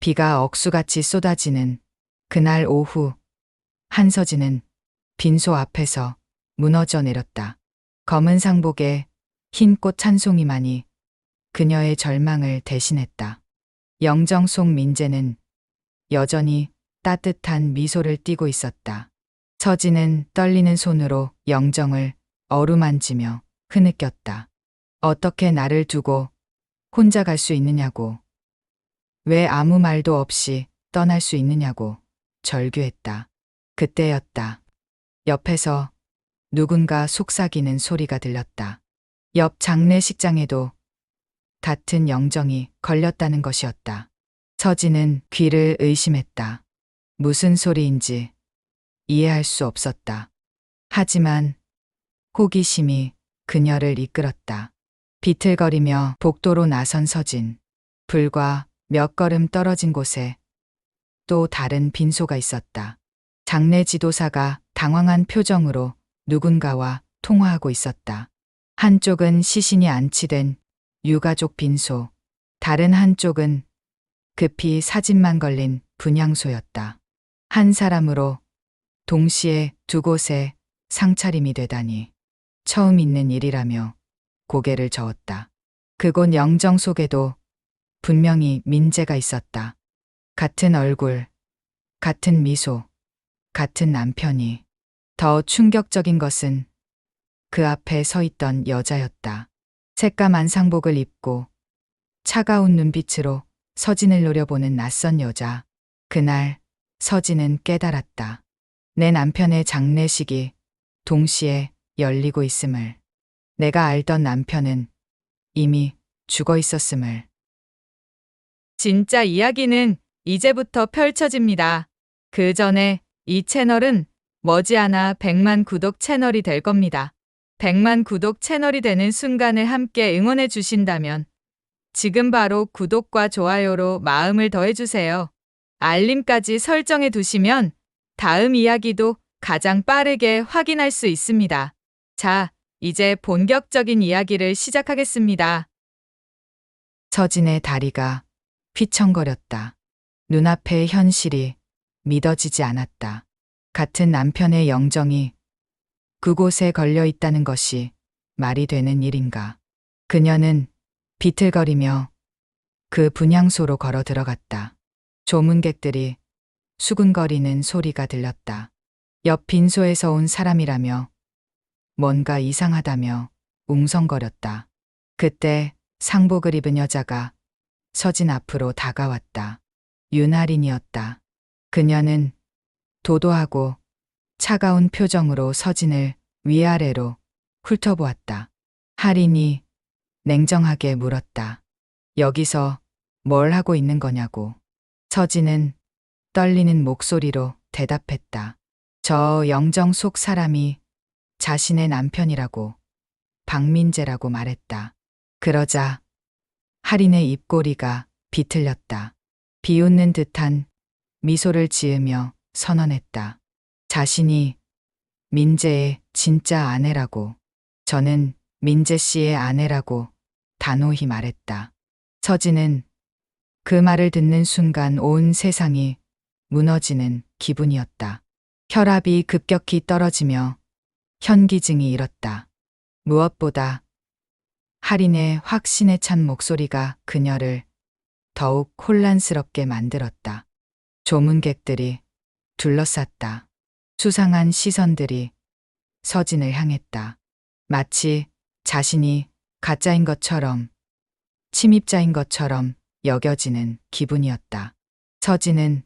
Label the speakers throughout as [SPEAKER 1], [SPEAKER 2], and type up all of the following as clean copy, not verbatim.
[SPEAKER 1] 비가 억수같이 쏟아지는 그날 오후, 한서진은 빈소 앞에서 무너져 내렸다. 검은 상복에 흰 꽃 한 송이만이 그녀의 절망을 대신했다. 영정 속 민재는 여전히 따뜻한 미소를 띠고 있었다. 서진은 떨리는 손으로 영정을 어루만지며 흐느꼈다. 어떻게 나를 두고 혼자 갈 수 있느냐고. 왜 아무 말도 없이 떠날 수 있느냐고 절규했다. 그때였다. 옆에서 누군가 속삭이는 소리가 들렸다. 옆 장례식장에도 같은 영정이 걸렸다는 것이었다. 서진은 귀를 의심했다. 무슨 소리인지 이해할 수 없었다. 하지만 호기심이 그녀를 이끌었다. 비틀거리며 복도로 나선 서진. 불과 몇 걸음 떨어진 곳에 또 다른 빈소가 있었다. 장례 지도사가 당황한 표정으로 누군가와 통화하고 있었다. 한쪽은 시신이 안치된 유가족 빈소, 다른 한쪽은 급히 사진만 걸린 분향소였다. 한 사람으로 동시에 두 곳에 상차림이 되다니 처음 있는 일이라며 고개를 저었다. 그곳 영정 속에도 분명히 민재가 있었다. 같은 얼굴, 같은 미소, 같은 남편이. 더 충격적인 것은 그 앞에 서 있던 여자였다. 새까만 상복을 입고 차가운 눈빛으로 서진을 노려보는 낯선 여자. 그날 서진은 깨달았다. 내 남편의 장례식이 동시에 열리고 있음을. 내가 알던 남편은 이미 죽어 있었음을. 진짜 이야기는 이제부터 펼쳐집니다. 그 전에 이 채널은 머지않아 100만 구독 채널이 될 겁니다. 100만 구독 채널이 되는 순간을 함께 응원해 주신다면 지금 바로 구독과 좋아요로 마음을 더해주세요. 알림까지 설정해 두시면 다음 이야기도 가장 빠르게 확인할 수 있습니다. 자, 이제 본격적인 이야기를 시작하겠습니다. 서진의 다리가 휘청거렸다. 눈앞의 현실이 믿어지지 않았다. 같은 남편의 영정이 그곳에 걸려 있다는 것이 말이 되는 일인가. 그녀는 비틀거리며 그 분향소로 걸어 들어갔다. 조문객들이 수근거리는 소리가 들렸다. 옆 빈소에서 온 사람이라며 뭔가 이상하다며 웅성거렸다. 그때 상복을 입은 여자가 서진 앞으로 다가왔다. 윤하린이었다. 그녀는 도도하고 차가운 표정으로 서진을 위아래로 훑어보았다. 하린이 냉정하게 물었다. 여기서 뭘 하고 있는 거냐고. 서진은 떨리는 목소리로 대답했다. 저 영정 속 사람이 자신의 남편이라고, 박민재라고 말했다. 그러자 하린의 입꼬리가 비틀렸다. 비웃는 듯한 미소를 지으며 선언했다. 자신이 민재의 진짜 아내라고. 저는 민재 씨의 아내라고 단호히 말했다. 서진은 그 말을 듣는 순간 온 세상이 무너지는 기분이었다. 혈압이 급격히 떨어지며 현기증이 일었다. 무엇보다 하린의 확신에 찬 목소리가 그녀를 더욱 혼란스럽게 만들었다. 조문객들이 둘러쌌다. 수상한 시선들이 서진을 향했다. 마치 자신이 가짜인 것처럼, 침입자인 것처럼 여겨지는 기분이었다. 서진은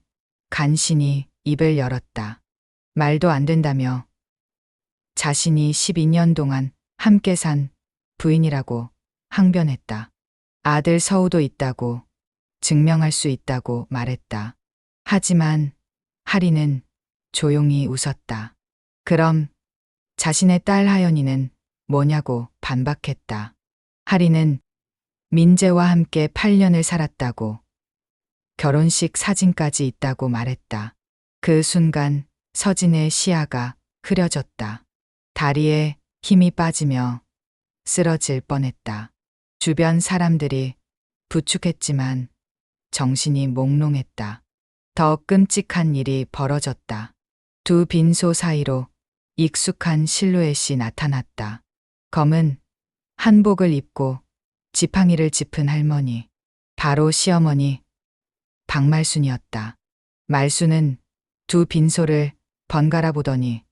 [SPEAKER 1] 간신히 입을 열었다. 말도 안 된다며 자신이 12년 동안 함께 산 부인이라고 항변했다. 아들 서우도 있다고, 증명할 수 있다고 말했다. 하지만 하린은 조용히 웃었다. 그럼 자신의 딸 하연이는 뭐냐고 반박했다. 하린은 민재와 함께 8년을 살았다고, 결혼식 사진까지 있다고 말했다. 그 순간 서진의 시야가 흐려졌다. 다리에 힘이 빠지며 쓰러질 뻔했다. 주변 사람들이 부축했지만 정신이 몽롱했다. 더 끔찍한 일이 벌어졌다. 두 빈소 사이로 익숙한 실루엣이 나타났다. 검은 한복을 입고 지팡이를 짚은 할머니. 바로 시어머니 박말순이었다. 말순은 두 빈소를 번갈아 보더니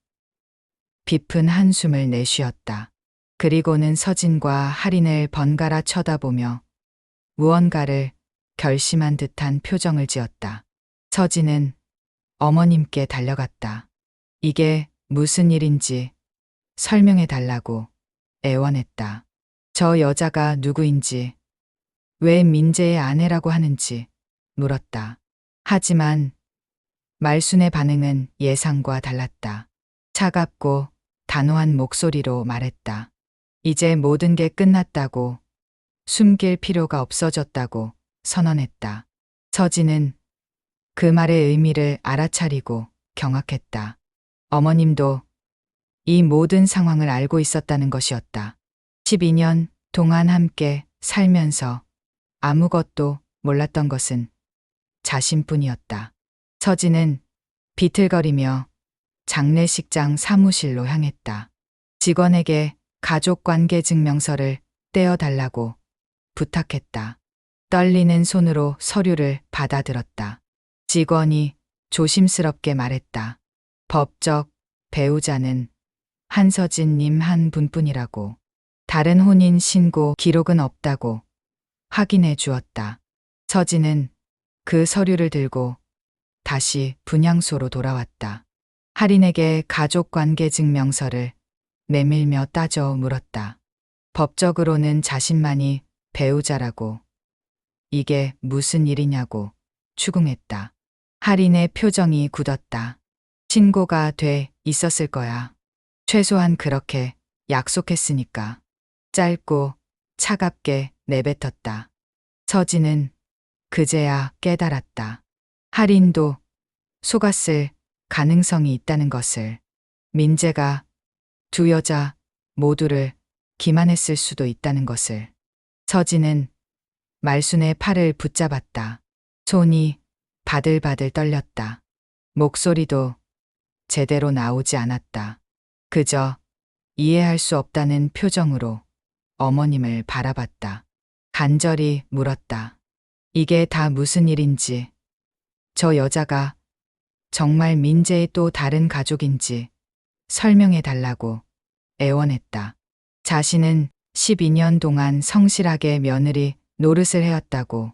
[SPEAKER 1] 깊은 한숨을 내쉬었다. 그리고는 서진과 할인을 번갈아 쳐다보며 무언가를 결심한 듯한 표정을 지었다. 서진은 어머님께 달려갔다. 이게 무슨 일인지 설명해 달라고 애원했다. 저 여자가 누구인지, 왜 민재의 아내라고 하는지 물었다. 하지만 말순의 반응은 예상과 달랐다. 차갑고 단호한 목소리로 말했다. 이제 모든 게 끝났다고, 숨길 필요가 없어졌다고 선언했다. 서진은 그 말의 의미를 알아차리고 경악했다. 어머님도 이 모든 상황을 알고 있었다는 것이었다. 12년 동안 함께 살면서 아무것도 몰랐던 것은 자신뿐이었다. 서진은 비틀거리며 장례식장 사무실로 향했다. 직원에게 가족관계증명서를 떼어달라고 부탁했다. 떨리는 손으로 서류를 받아들었다. 직원이 조심스럽게 말했다. 법적 배우자는 한서진님 한 분뿐이라고. 다른 혼인 신고 기록은 없다고 확인해 주었다. 서진은 그 서류를 들고 다시 분향소로 돌아왔다. 할인에게 가족관계증명서를 내밀며 따져 물었다. 법적으로는 자신만이 배우자라고. 이게 무슨 일이냐고 추궁했다. 할인의 표정이 굳었다. 신고가 돼 있었을 거야. 최소한 그렇게 약속했으니까. 짧고 차갑게 내뱉었다. 서진은 그제야 깨달았다. 할인도 속았을 가능성이 있다는 것을. 민재가 두 여자 모두를 기만했을 수도 있다는 것을. 서진은 말순의 팔을 붙잡았다. 손이 바들바들 떨렸다. 목소리도 제대로 나오지 않았다. 그저 이해할 수 없다는 표정으로 어머님을 바라봤다. 간절히 물었다. 이게 다 무슨 일인지, 저 여자가 정말 민재의 또 다른 가족인지 설명해 달라고 애원했다. 자신은 12년 동안 성실하게 며느리 노릇을 해왔다고.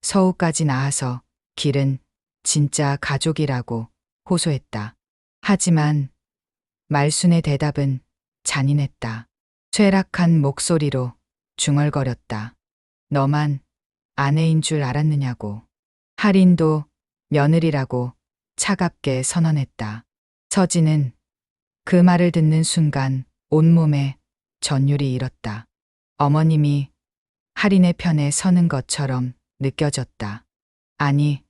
[SPEAKER 1] 서울까지 나와서 길은 진짜 가족이라고 호소했다. 하지만 말순의 대답은 잔인했다. 쇠락한 목소리로 중얼거렸다. 너만 아내인 줄 알았느냐고. 할인도 며느리라고 차갑게 선언했다. 서진은 그 말을 듣는 순간 온몸에 전율이 일었다. 어머님이 할인의 편에 서는 것처럼 느껴졌다. 아니,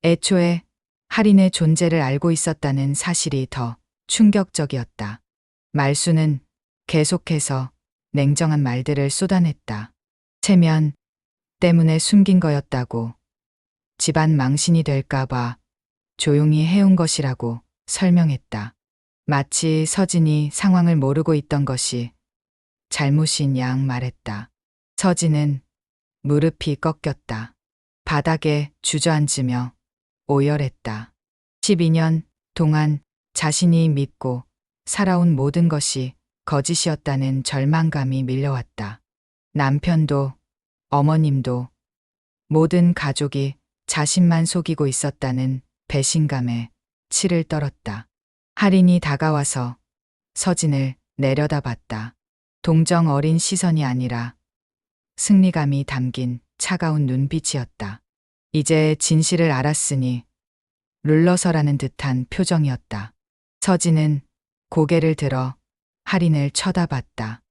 [SPEAKER 1] 애초에 할인의 존재를 알고 있었다는 사실이 더 충격적이었다. 말순은 계속해서 냉정한 말들을 쏟아냈다. 체면 때문에 숨긴 거였다고. 집안 망신이 될까봐 조용히 해온 것이라고 설명했다. 마치 서진이 상황을 모르고 있던 것이 잘못인 양 말했다. 서진은 무릎이 꺾였다. 바닥에 주저앉으며 오열했다. 12년 동안 자신이 믿고 살아온 모든 것이 거짓이었다는 절망감이 밀려왔다. 남편도 어머님도 모든 가족이 자신만 속이고 있었다는 배신감에 치를 떨었다. 할인이 다가와서 서진을 내려다봤다. 동정 어린 시선이 아니라 승리감이 담긴 차가운 눈빛이었다. 이제 진실을 알았으니 물러서라는 듯한 표정이었다. 서진은 고개를 들어 할인을 쳐다봤다.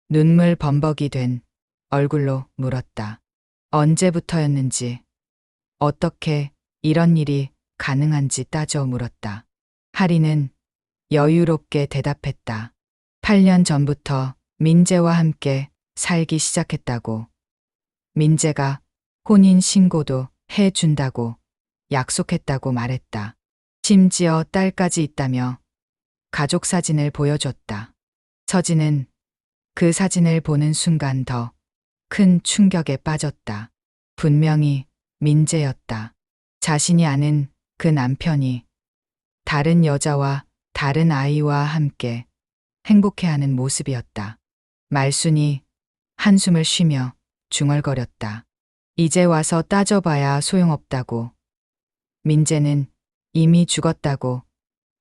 [SPEAKER 1] 눈물 범벅이 된 얼굴로 물었다. 언제부터였는지, 어떻게 이런 일이 가능한지 따져 물었다. 할인은 여유롭게 대답했다. 8년 전부터 민재와 함께 살기 시작했다고. 민재가 혼인 신고도 해준다고 약속했다고 말했다. 심지어 딸까지 있다며 가족 사진을 보여줬다. 서진은 그 사진을 보는 순간 더 큰 충격에 빠졌다. 분명히 민재였다. 자신이 아는 그 남편이 다른 여자와 다른 아이와 함께 행복해하는 모습이었다. 말순이 한숨을 쉬며 중얼거렸다. 이제 와서 따져봐야 소용없다고. 민재는 이미 죽었다고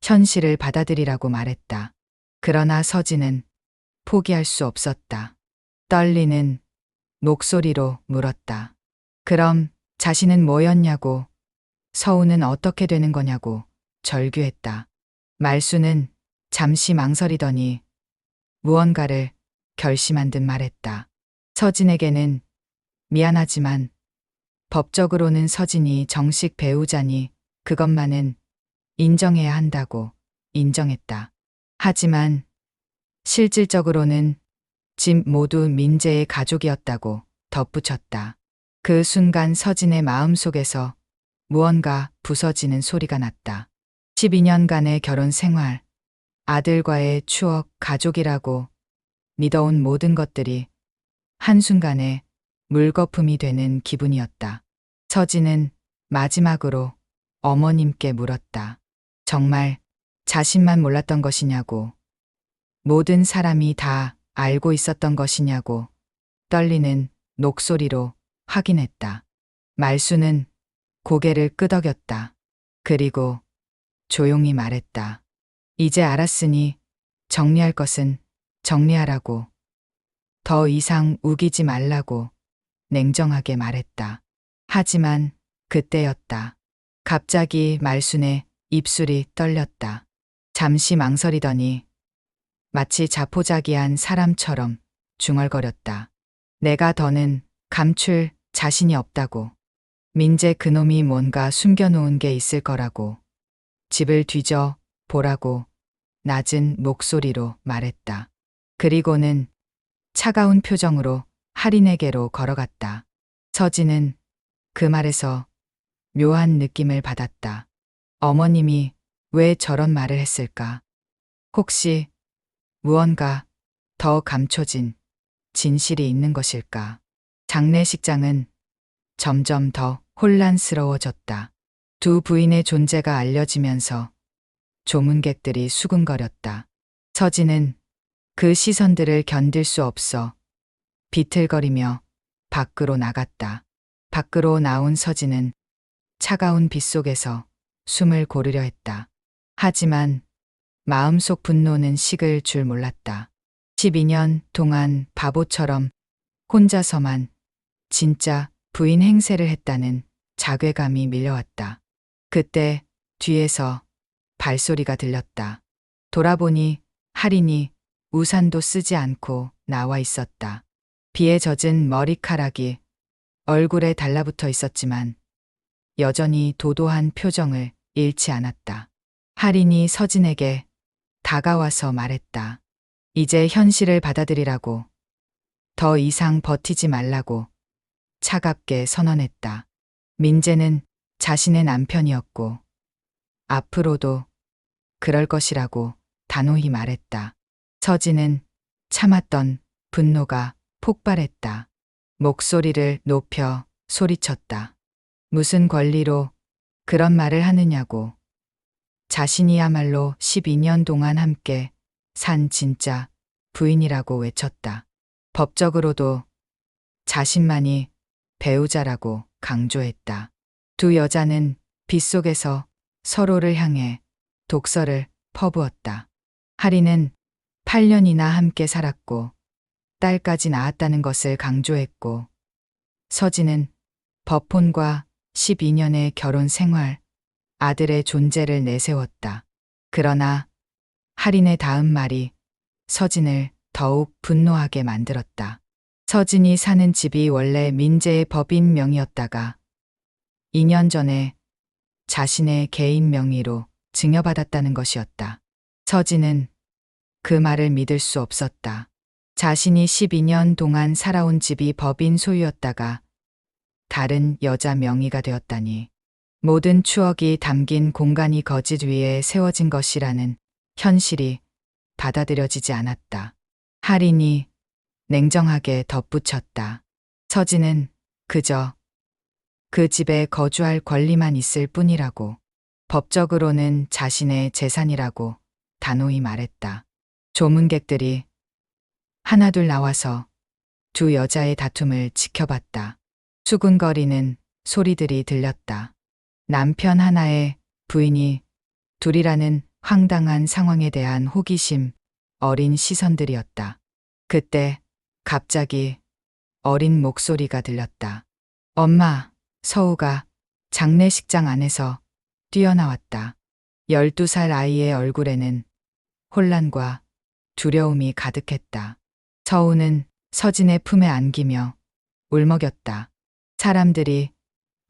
[SPEAKER 1] 현실을 받아들이라고 말했다. 그러나 서진은 포기할 수 없었다. 떨리는 목소리로 물었다. 그럼 자신은 뭐였냐고, 서우는 어떻게 되는 거냐고 절규했다. 말수는 잠시 망설이더니 무언가를 결심한 듯 말했다. 서진에게는 미안하지만 법적으로는 서진이 정식 배우자니 그것만은 인정해야 한다고 인정했다. 하지만 실질적으로는 집 모두 민재의 가족이었다고 덧붙였다. 그 순간 서진의 마음속에서 무언가 부서지는 소리가 났다. 12년간의 결혼 생활, 아들과의 추억, 가족이라고 믿어온 모든 것들이 한순간에 물거품이 되는 기분이었다. 서진은 마지막으로 어머님께 물었다. 정말 자신만 몰랐던 것이냐고, 모든 사람이 다 알고 있었던 것이냐고 떨리는 목소리로 확인했다. 말수는 고개를 끄덕였다. 그리고 조용히 말했다. 이제 알았으니 정리할 것은 정리하라고. 더 이상 우기지 말라고 냉정하게 말했다. 하지만 그때였다. 갑자기 말순의 입술이 떨렸다. 잠시 망설이더니 마치 자포자기한 사람처럼 중얼거렸다. 내가 더는 감출 자신이 없다고. 민재 그놈이 뭔가 숨겨놓은 게 있을 거라고. 집을 뒤져 보라고 낮은 목소리로 말했다. 그리고는 차가운 표정으로 할인에게로 걸어갔다. 서진은 그 말에서 묘한 느낌을 받았다. 어머님이 왜 저런 말을 했을까? 혹시 무언가 더 감춰진 진실이 있는 것일까? 장례식장은 점점 더 혼란스러워졌다. 두 부인의 존재가 알려지면서 조문객들이 수군거렸다. 서진은 그 시선들을 견딜 수 없어 비틀거리며 밖으로 나갔다. 밖으로 나온 서진은 차가운 빛 속에서 숨을 고르려 했다. 하지만 마음속 분노는 식을 줄 몰랐다. 12년 동안 바보처럼 혼자서만 진짜 부인 행세를 했다는 자괴감이 밀려왔다. 그때 뒤에서 발소리가 들렸다. 돌아보니 할인이 우산도 쓰지 않고 나와 있었다. 비에 젖은 머리카락이 얼굴에 달라붙어 있었지만 여전히 도도한 표정을 잃지 않았다. 할인이 서진에게 다가와서 말했다. 이제 현실을 받아들이라고. 더 이상 버티지 말라고 차갑게 선언했다. 민재는 자신의 남편이었고 앞으로도 그럴 것이라고 단호히 말했다. 서진은 참았던 분노가 폭발했다. 목소리를 높여 소리쳤다. 무슨 권리로 그런 말을 하느냐고. 자신이야말로 12년 동안 함께 산 진짜 부인이라고 외쳤다. 법적으로도 자신만이 배우자라고 강조했다. 두 여자는 빗속에서 서로를 향해 독서를 퍼부었다. 할인은 8년이나 함께 살았고 딸까지 낳았다는 것을 강조했고 서진은 법혼과 12년의 결혼 생활, 아들의 존재를 내세웠다. 그러나 할인의 다음 말이 서진을 더욱 분노하게 만들었다. 서진이 사는 집이 원래 민재의 법인 명의였다가 2년 전에 자신의 개인 명의로 증여받았다는 것이었다. 서진은 그 말을 믿을 수 없었다. 자신이 12년 동안 살아온 집이 법인 소유였다가 다른 여자 명의가 되었다니. 모든 추억이 담긴 공간이 거짓 위에 세워진 것이라는 현실이 받아들여지지 않았다. 할인이 냉정하게 덧붙였다. 서진은 그저 그 집에 거주할 권리만 있을 뿐이라고. 법적으로는 자신의 재산이라고 단호히 말했다. 조문객들이 하나둘 나와서 두 여자의 다툼을 지켜봤다. 수군거리는 소리들이 들렸다. 남편 하나의 부인이 둘이라는 황당한 상황에 대한 호기심 어린 시선들이었다. 그때 갑자기 어린 목소리가 들렸다. 엄마, 서우가 장례식장 안에서 뛰어나왔다. 12살 아이의 얼굴에는 혼란과 두려움이 가득했다. 서우는 서진의 품에 안기며 울먹였다. 사람들이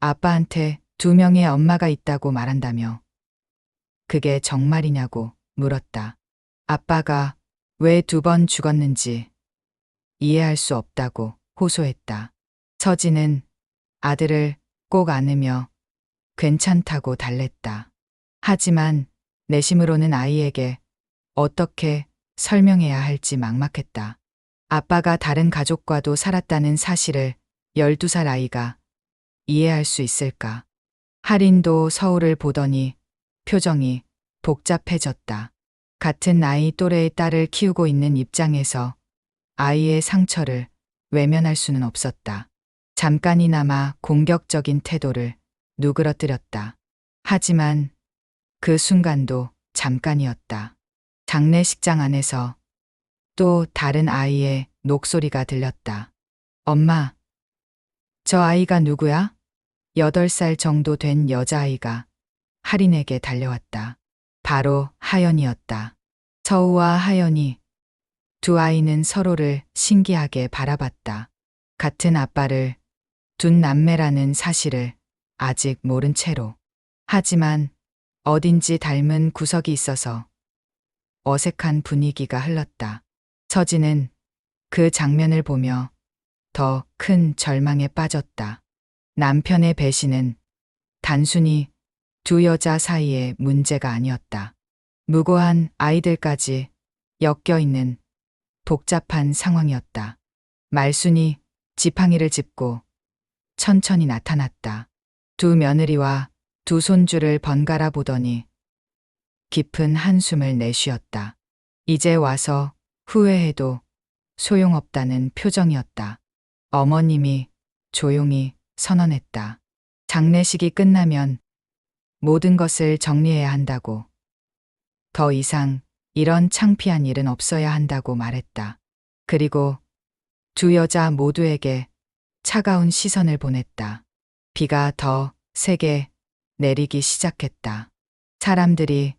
[SPEAKER 1] 아빠한테 2명의 엄마가 있다고 말한다며 그게 정말이냐고 물었다. 아빠가 왜 2번 죽었는지 이해할 수 없다고 호소했다. 서진은 아들을 꼭 안으며 괜찮다고 달랬다. 하지만 내심으로는 아이에게 어떻게 설명해야 할지 막막했다. 아빠가 다른 가족과도 살았다는 사실을 12살 아이가 이해할 수 있을까? 할인도 서울을 보더니 표정이 복잡해졌다. 같은 나이 또래의 딸을 키우고 있는 입장에서 아이의 상처를 외면할 수는 없었다. 잠깐이나마 공격적인 태도를 누그러뜨렸다. 하지만 그 순간도 잠깐이었다. 장례식장 안에서 또 다른 아이의 녹소리가 들렸다. 엄마, 저 아이가 누구야? 8살 정도 된 여자아이가 할인에게 달려왔다. 바로 하연이었다. 서우와 하연이 두 아이는 서로를 신기하게 바라봤다. 같은 아빠를 둔 남매라는 사실을 아직 모른 채로. 하지만 어딘지 닮은 구석이 있어서 어색한 분위기가 흘렀다. 서진은 그 장면을 보며 더 큰 절망에 빠졌다. 남편의 배신은 단순히 두 여자 사이의 문제가 아니었다. 무고한 아이들까지 엮여 있는 복잡한 상황이었다. 말순이 지팡이를 짚고 천천히 나타났다. 두 며느리와 두 손주를 번갈아 보더니 깊은 한숨을 내쉬었다. 이제 와서 후회해도 소용없다는 표정이었다. 어머님이 조용히 선언했다. 장례식이 끝나면 모든 것을 정리해야 한다고. 더 이상 이런 창피한 일은 없어야 한다고 말했다. 그리고 두 여자 모두에게 차가운 시선을 보냈다. 비가 더 세게 내리기 시작했다. 사람들이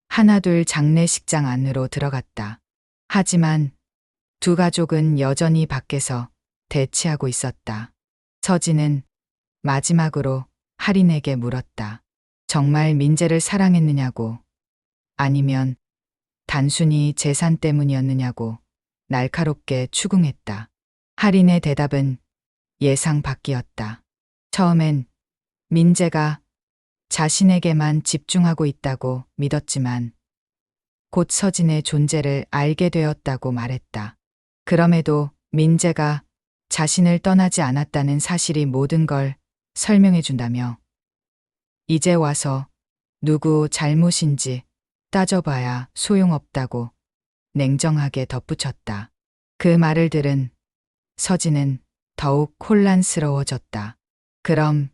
[SPEAKER 1] 하나둘 장례식장 안으로 들어갔다. 하지만 두 가족은 여전히 밖에서 대치하고 있었다. 서진은 마지막으로 할인에게 물었다. 정말 민재를 사랑했느냐고, 아니면 단순히 재산 때문이었느냐고 날카롭게 추궁했다. 할인의 대답은 예상 밖이었다. 처음엔 민재가 자신에게만 집중하고 있다고 믿었지만 곧 서진의 존재를 알게 되었다고 말했다. 그럼에도 민재가 자신을 떠나지 않았다는 사실이 모든 걸 설명해 준다며 이제 와서 누구 잘못인지 따져봐야 소용없다고 냉정하게 덧붙였다. 그 말을 들은 서진은 더욱 혼란스러워졌다. 그럼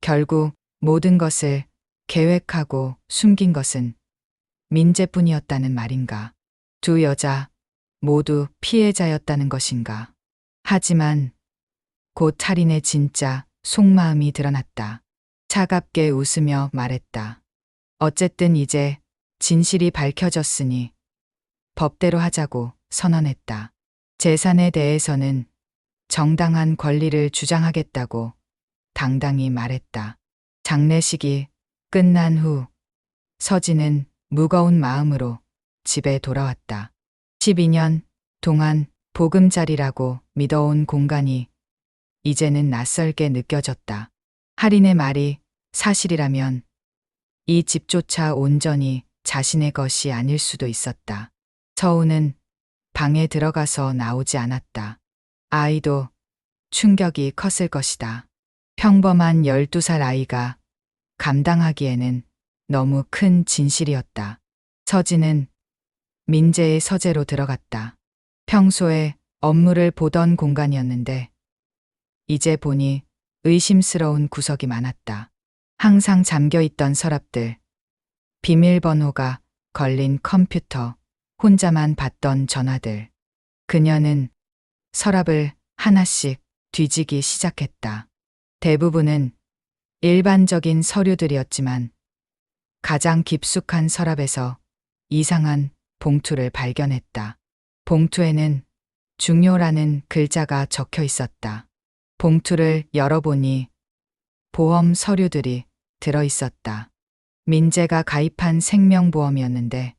[SPEAKER 1] 결국 모든 것을 계획하고 숨긴 것은 민재뿐이었다는 말인가? 두 여자 모두 피해자였다는 것인가? 하지만 곧 할인의 진짜 속마음이 드러났다. 차갑게 웃으며 말했다. 어쨌든 이제 진실이 밝혀졌으니 법대로 하자고 선언했다. 재산에 대해서는 정당한 권리를 주장하겠다고 당당히 말했다. 장례식이 끝난 후 서진은 무거운 마음으로 집에 돌아왔다. 12년 동안 보금자리라고 믿어온 공간이 이제는 낯설게 느껴졌다. 할인의 말이 사실이라면 이 집조차 온전히 자신의 것이 아닐 수도 있었다. 서우는 방에 들어가서 나오지 않았다. 아이도 충격이 컸을 것이다. 평범한 12살 아이가 감당하기에는 너무 큰 진실이었다. 서진은 민재의 서재로 들어갔다. 평소에 업무를 보던 공간이었는데 이제 보니 의심스러운 구석이 많았다. 항상 잠겨있던 서랍들, 비밀번호가 걸린 컴퓨터, 혼자만 봤던 전화들. 그녀는 서랍을 하나씩 뒤지기 시작했다. 대부분은 일반적인 서류들이었지만 가장 깊숙한 서랍에서 이상한 봉투를 발견했다. 봉투에는 중요라는 글자가 적혀 있었다. 봉투를 열어보니 보험 서류들이 들어 있었다. 민재가 가입한 생명보험이었는데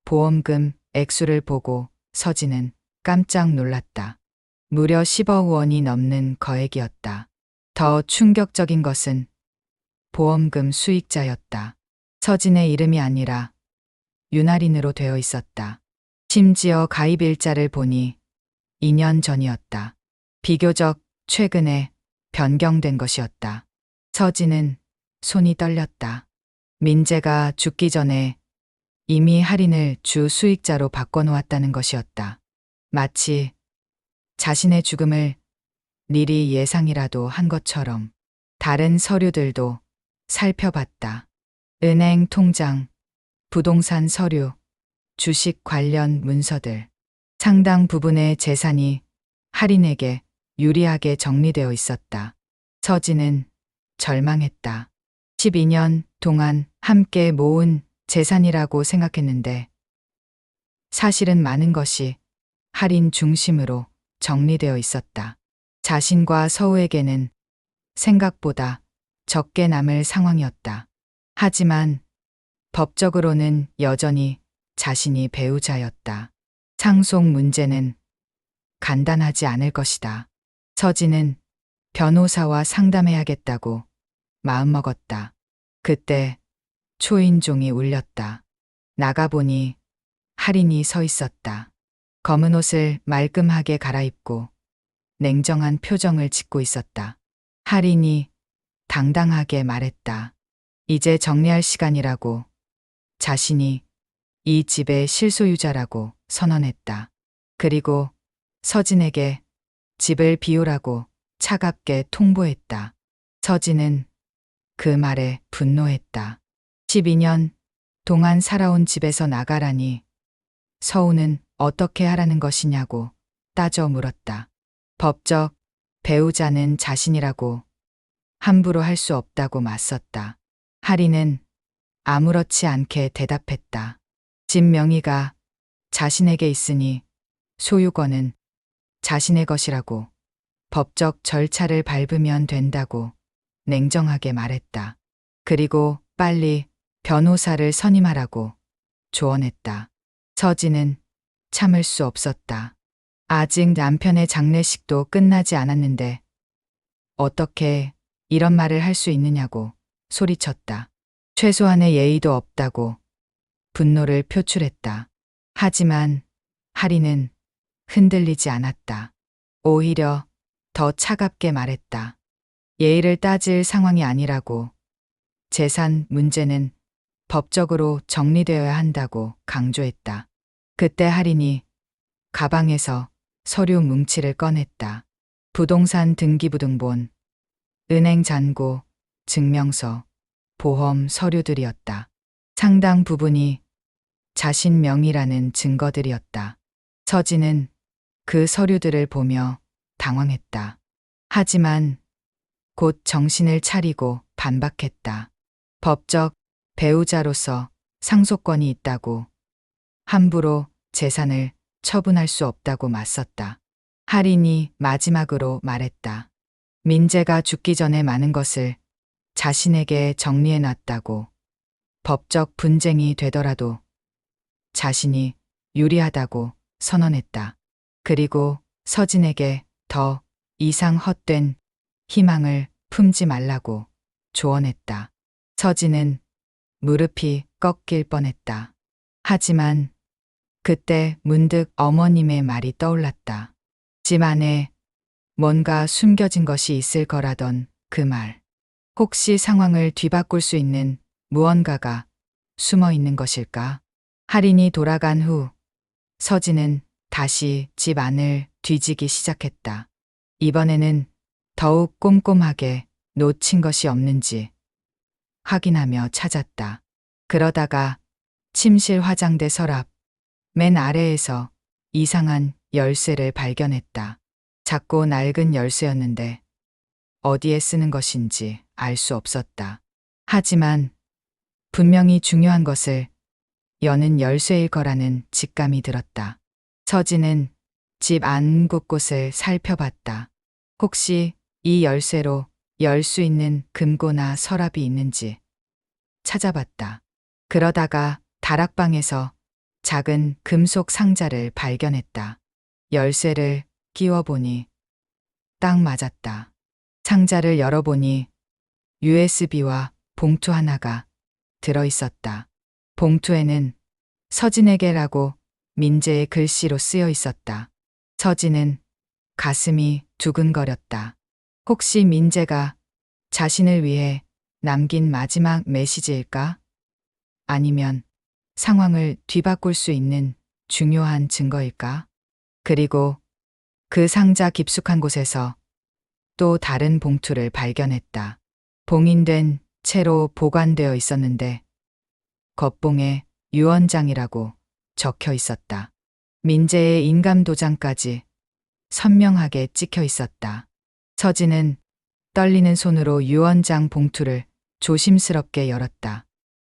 [SPEAKER 1] 보험금 액수를 보고 서진은 깜짝 놀랐다. 무려 10억 원이 넘는 거액이었다. 더 충격적인 것은 보험금 수익자였다. 서진의 이름이 아니라 윤아린으로 되어 있었다. 심지어 가입 일자를 보니 2년 전이었다. 비교적 최근에 변경된 것이었다. 서진은 손이 떨렸다. 민재가 죽기 전에 이미 할인을 주 수익자로 바꿔놓았다는 것이었다. 마치 자신의 죽음을 미리 예상이라도 한 것처럼. 다른 서류들도 살펴봤다. 은행 통장, 부동산 서류, 주식 관련 문서들. 상당 부분의 재산이 할인에게 유리하게 정리되어 있었다. 서진은 절망했다. 12년 동안 함께 모은 재산이라고 생각했는데 사실은 많은 것이 할인 중심으로 정리되어 있었다. 자신과 서우에게는 생각보다 적게 남을 상황이었다. 하지만 법적으로는 여전히 자신이 배우자였다. 상속 문제는 간단하지 않을 것이다. 서진은 변호사와 상담해야겠다고 마음먹었다. 그때 초인종이 울렸다. 나가보니 할인이 서 있었다. 검은 옷을 말끔하게 갈아입고 냉정한 표정을 짓고 있었다. 할인이 당당하게 말했다. 이제 정리할 시간이라고. 자신이 이 집의 실소유자라고 선언했다. 그리고 서진에게 집을 비우라고 차갑게 통보했다. 서진은 그 말에 분노했다. 12년 동안 살아온 집에서 나가라니 서우는 어떻게 하라는 것이냐고 따져 물었다. 법적 배우자는 자신이라고 함부로 할 수 없다고 맞섰다. 할인은 아무렇지 않게 대답했다. 집 명의가 자신에게 있으니 소유권은 자신의 것이라고 법적 절차를 밟으면 된다고 냉정하게 말했다. 그리고 빨리 변호사를 선임하라고 조언했다. 서진은 참을 수 없었다. 아직 남편의 장례식도 끝나지 않았는데 어떻게 이런 말을 할 수 있느냐고 소리쳤다. 최소한의 예의도 없다고 분노를 표출했다. 하지만 할인은 흔들리지 않았다. 오히려 더 차갑게 말했다. 예의를 따질 상황이 아니라고. 재산 문제는 법적으로 정리되어야 한다고 강조했다. 그때 할인이 가방에서 서류 뭉치를 꺼냈다. 부동산 등기부등본, 은행 잔고, 증명서, 보험 서류들이었다. 상당 부분이 자신 명의라는 증거들이었다. 서진은 그 서류들을 보며 당황했다. 하지만 곧 정신을 차리고 반박했다. 법적 배우자로서 상속권이 있다고 함부로 재산을 처분할 수 없다고 맞섰다. 할인이 마지막으로 말했다. 민재가 죽기 전에 많은 것을 자신에게 정리해 놨다고. 법적 분쟁이 되더라도 자신이 유리하다고 선언했다. 그리고 서진에게 더 이상 헛된 희망을 품지 말라고 조언했다. 서진은 무릎이 꺾일 뻔했다. 하지만 그때 문득 어머님의 말이 떠올랐다. 집 안에 뭔가 숨겨진 것이 있을 거라던 그 말. 혹시 상황을 뒤바꿀 수 있는 무언가가 숨어 있는 것일까? 할인이 돌아간 후 서진은 다시 집 안을 뒤지기 시작했다. 이번에는 더욱 꼼꼼하게 놓친 것이 없는지 확인하며 찾았다. 그러다가 침실 화장대 서랍 맨 아래에서 이상한 열쇠를 발견했다. 작고 낡은 열쇠였는데 어디에 쓰는 것인지 알 수 없었다. 하지만 분명히 중요한 것을 여는 열쇠일 거라는 직감이 들었다. 서진은 집 안 곳곳을 살펴봤다. 혹시 이 열쇠로 열 수 있는 금고나 서랍이 있는지 찾아봤다. 그러다가 다락방에서 작은 금속 상자를 발견했다. 열쇠를 끼워보니 딱 맞았다. 상자를 열어보니 USB와 봉투 하나가 들어있었다. 봉투에는 서진에게라고 민재의 글씨로 쓰여 있었다. 서진은 가슴이 두근거렸다. 혹시 민재가 자신을 위해 남긴 마지막 메시지일까? 아니면 상황을 뒤바꿀 수 있는 중요한 증거일까? 그리고 그 상자 깊숙한 곳에서 또 다른 봉투를 발견했다. 봉인된 채로 보관되어 있었는데 겉봉에 유언장이라고 적혀 있었다. 민재의 인감 도장까지 선명하게 찍혀 있었다. 서진은 떨리는 손으로 유언장 봉투를 조심스럽게 열었다.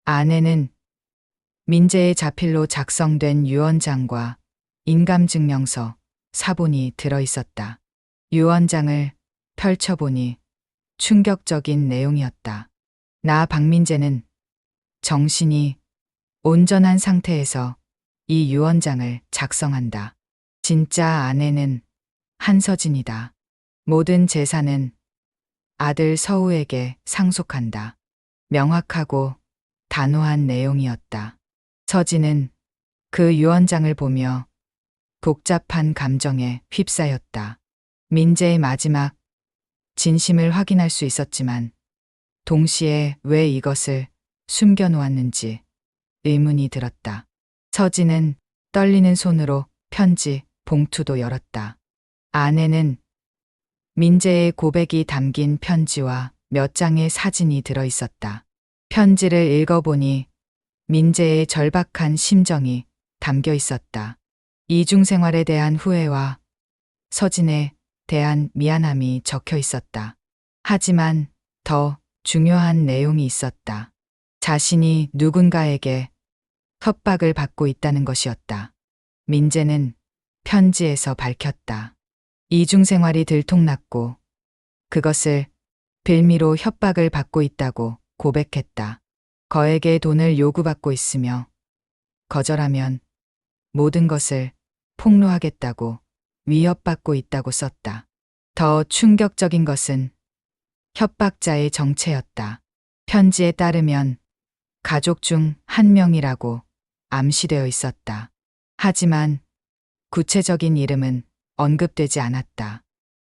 [SPEAKER 1] 안에는 민재의 자필로 작성된 유언장과 인감증명서, 사본이 들어 있었다. 유언장을 펼쳐보니 충격적인 내용이었다. 나 박민재는 정신이 온전한 상태에서 이 유언장을 작성한다. 진짜 아내는 한서진이다. 모든 재산은 아들 서우에게 상속한다. 명확하고 단호한 내용이었다. 서진은 그 유언장을 보며 복잡한 감정에 휩싸였다. 민재의 마지막 진심을 확인할 수 있었지만 동시에 왜 이것을 숨겨놓았는지 의문이 들었다. 서진은 떨리는 손으로 편지, 봉투도 열었다. 안에는 민재의 고백이 담긴 편지와 몇 장의 사진이 들어 있었다. 편지를 읽어보니 민재의 절박한 심정이 담겨 있었다. 이중생활에 대한 후회와 서진에 대한 미안함이 적혀 있었다. 하지만 더 중요한 내용이 있었다. 자신이 누군가에게 협박을 받고 있다는 것이었다. 민재는 편지에서 밝혔다. 이중생활이 들통났고 그것을 빌미로 협박을 받고 있다고 고백했다. 거액의 돈을 요구받고 있으며 거절하면 모든 것을 폭로하겠다고 위협받고 있다고 썼다. 더 충격적인 것은 협박자의 정체였다. 편지에 따르면 가족 중 한 명이라고 암시되어 있었다. 하지만 구체적인 이름은 언급되지 않았다.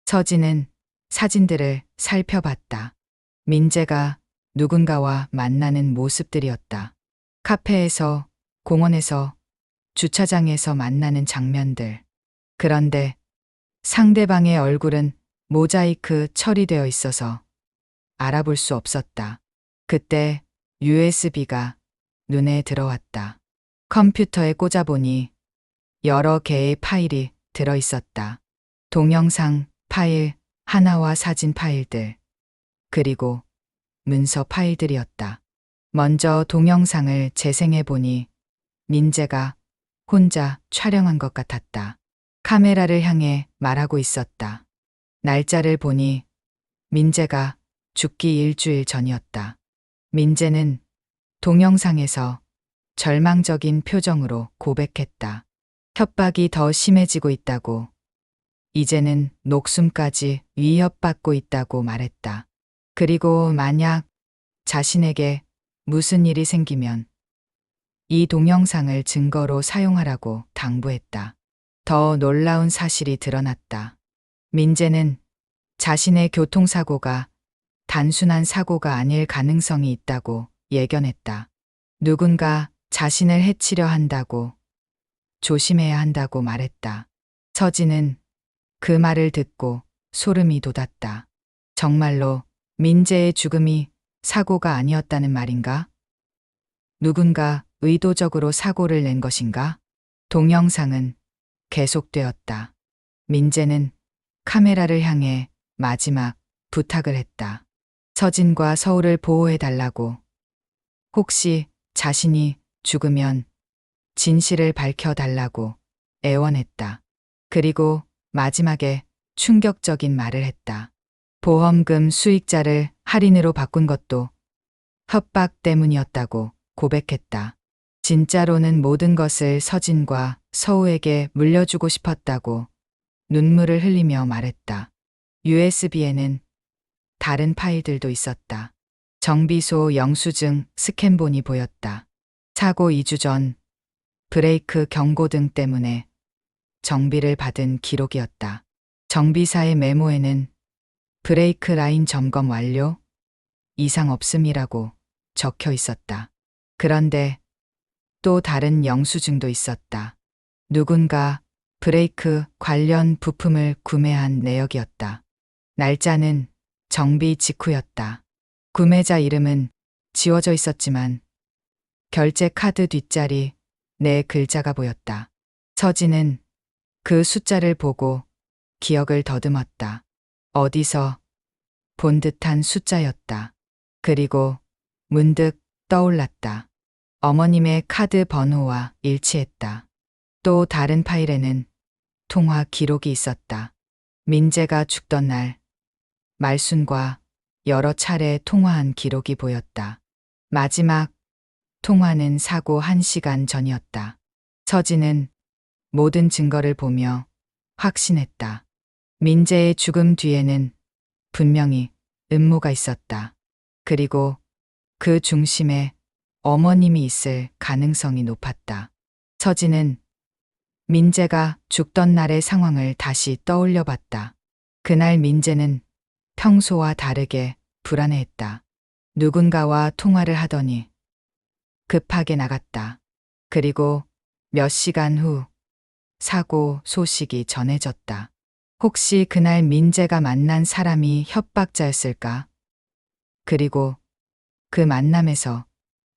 [SPEAKER 1] 서진은 사진들을 살펴봤다. 민재가 누군가와 만나는 모습들이었다. 카페에서, 공원에서, 주차장에서 만나는 장면들. 그런데 상대방의 얼굴은 모자이크 처리되어 있어서 알아볼 수 없었다. 그때 USB가 눈에 들어왔다. 컴퓨터에 꽂아보니 여러 개의 파일이 들어 있었다. 동영상 파일 하나와 사진 파일들, 그리고 문서 파일들이었다. 먼저 동영상을 재생해보니 민재가 혼자 촬영한 것 같았다. 카메라를 향해 말하고 있었다. 날짜를 보니 민재가 죽기 일주일 전이었다. 민재는 동영상에서 절망적인 표정으로 고백했다. 협박이 더 심해지고 있다고. 이제는 목숨까지 위협받고 있다고 말했다. 그리고 만약 자신에게 무슨 일이 생기면 이 동영상을 증거로 사용하라고 당부했다. 더 놀라운 사실이 드러났다. 민재는 자신의 교통사고가 단순한 사고가 아닐 가능성이 있다고 예견했다. 누군가 자신을 해치려 한다고 조심해야 한다고 말했다. 서진은 그 말을 듣고 소름이 돋았다. 정말로 민재의 죽음이 사고가 아니었다는 말인가? 누군가 의도적으로 사고를 낸 것인가? 동영상은 계속되었다. 민재는 카메라를 향해 마지막 부탁을 했다. 서진과 서울을 보호해달라고. 혹시 자신이 죽으면 진실을 밝혀달라고 애원했다. 그리고 마지막에 충격적인 말을 했다. 보험금 수익자를 할인으로 바꾼 것도 협박 때문이었다고 고백했다. 진짜로는 모든 것을 서진과 서우에게 물려주고 싶었다고 눈물을 흘리며 말했다. USB에는 다른 파일들도 있었다. 정비소 영수증 스캔본이 보였다. 사고 2주 전 브레이크 경고등 때문에 정비를 받은 기록이었다. 정비사의 메모에는 브레이크 라인 점검 완료, 이상 없음이라고 적혀 있었다. 그런데 또 다른 영수증도 있었다. 누군가 브레이크 관련 부품을 구매한 내역이었다. 날짜는 정비 직후였다. 구매자 이름은 지워져 있었지만 결제 카드 뒷자리 네 글자가 보였다. 서진은 그 숫자를 보고 기억을 더듬었다. 어디서 본 듯한 숫자였다. 그리고 문득 떠올랐다. 어머님의 카드 번호와 일치했다. 또 다른 파일에는 통화 기록이 있었다. 민재가 죽던 날 말순과 여러 차례 통화한 기록이 보였다. 마지막 통화는 사고 1시간 전이었다. 서진은 모든 증거를 보며 확신했다. 민재의 죽음 뒤에는 분명히 음모가 있었다. 그리고 그 중심에 어머님이 있을 가능성이 높았다. 서진은 민재가 죽던 날의 상황을 다시 떠올려 봤다. 그날 민재는 평소와 다르게 불안해했다. 누군가와 통화를 하더니 급하게 나갔다. 그리고 몇 시간 후 사고 소식이 전해졌다. 혹시 그날 민재가 만난 사람이 협박자였을까? 그리고 그 만남에서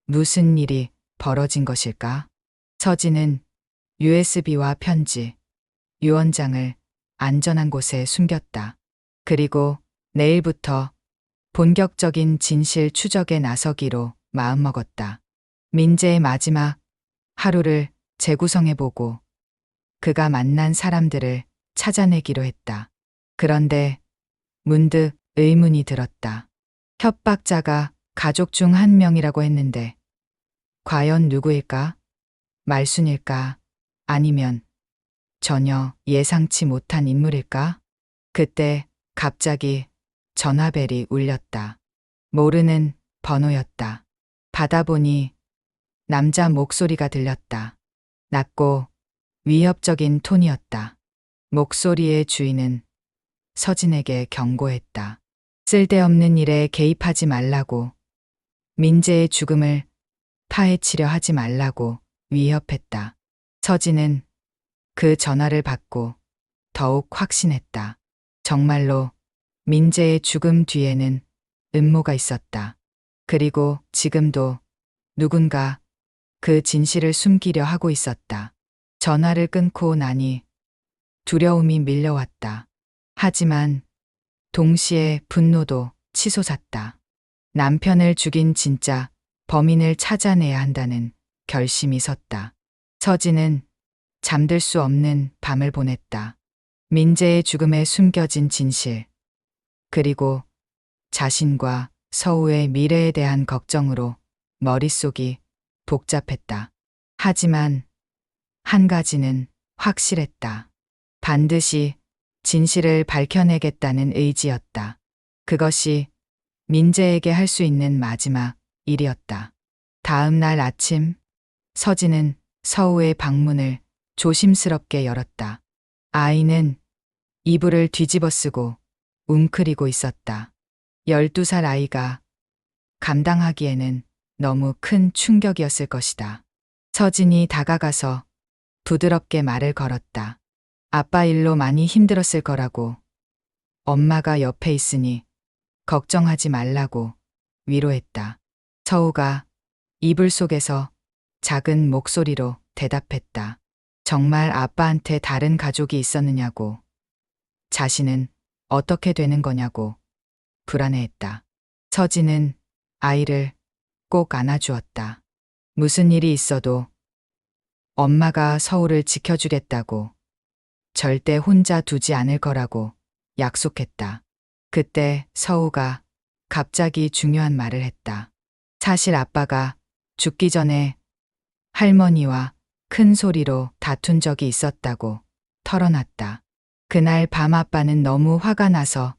[SPEAKER 1] 무슨 일이 벌어진 것일까? 서진은 USB와 편지, 유언장을 안전한 곳에 숨겼다. 그리고 내일부터 본격적인 진실 추적에 나서기로 마음먹었다. 민재의 마지막 하루를 재구성해보고 그가 만난 사람들을 찾아내기로 했다. 그런데 문득 의문이 들었다. 협박자가 가족 중 한 명이라고 했는데 과연 누구일까? 말순일까? 아니면 전혀 예상치 못한 인물일까? 그때 갑자기 전화벨이 울렸다. 모르는 번호였다. 받아보니 남자 목소리가 들렸다. 낮고 위협적인 톤이었다. 목소리의 주인은 서진에게 경고했다. 쓸데없는 일에 개입하지 말라고, 민재의 죽음을 파헤치려 하지 말라고 위협했다. 서진은 그 전화를 받고 더욱 확신했다. 정말로 민재의 죽음 뒤에는 음모가 있었다. 그리고 지금도 누군가 그 진실을 숨기려 하고 있었다. 전화를 끊고 나니 두려움이 밀려왔다. 하지만 동시에 분노도 치솟았다. 남편을 죽인 진짜 범인을 찾아내야 한다는 결심이 섰다. 서진은 잠들 수 없는 밤을 보냈다. 민재의 죽음에 숨겨진 진실, 그리고 자신과 서우의 미래에 대한 걱정으로 머릿속이 복잡했다. 하지만 한 가지는 확실했다. 반드시 진실을 밝혀내겠다는 의지였다. 그것이 민재에게 할 수 있는 마지막 일이었다. 다음 날 아침, 서진은 서우의 방문을 조심스럽게 열었다. 아이는 이불을 뒤집어 쓰고 웅크리고 있었다. 12살 아이가 감당하기에는 너무 큰 충격이었을 것이다. 서진이 다가가서 부드럽게 말을 걸었다. 아빠 일로 많이 힘들었을 거라고. 엄마가 옆에 있으니 걱정하지 말라고 위로했다. 서우가 이불 속에서 작은 목소리로 대답했다. 정말 아빠한테 다른 가족이 있었느냐고. 자신은 어떻게 되는 거냐고 불안해했다. 서진은 아이를 꼭 안아주었다. 무슨 일이 있어도 엄마가 서우를 지켜주겠다고, 절대 혼자 두지 않을 거라고 약속했다. 그때 서우가 갑자기 중요한 말을 했다. 사실 아빠가 죽기 전에 할머니와 큰 소리로 다툰 적이 있었다고 털어놨다. 그날 밤 아빠는 너무 화가 나서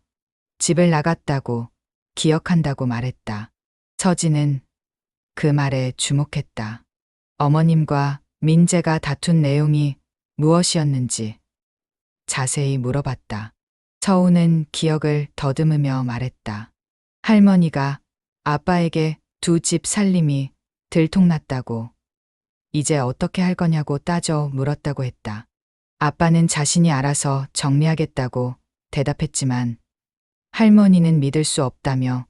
[SPEAKER 1] 집을 나갔다고 기억한다고 말했다. 서진은 그 말에 주목했다. 어머님과 민재가 다툰 내용이 무엇이었는지 자세히 물어봤다. 서우는 기억을 더듬으며 말했다. 할머니가 아빠에게 두 집 살림이 들통났다고, 이제 어떻게 할 거냐고 따져 물었다고 했다. 아빠는 자신이 알아서 정리하겠다고 대답했지만 할머니는 믿을 수 없다며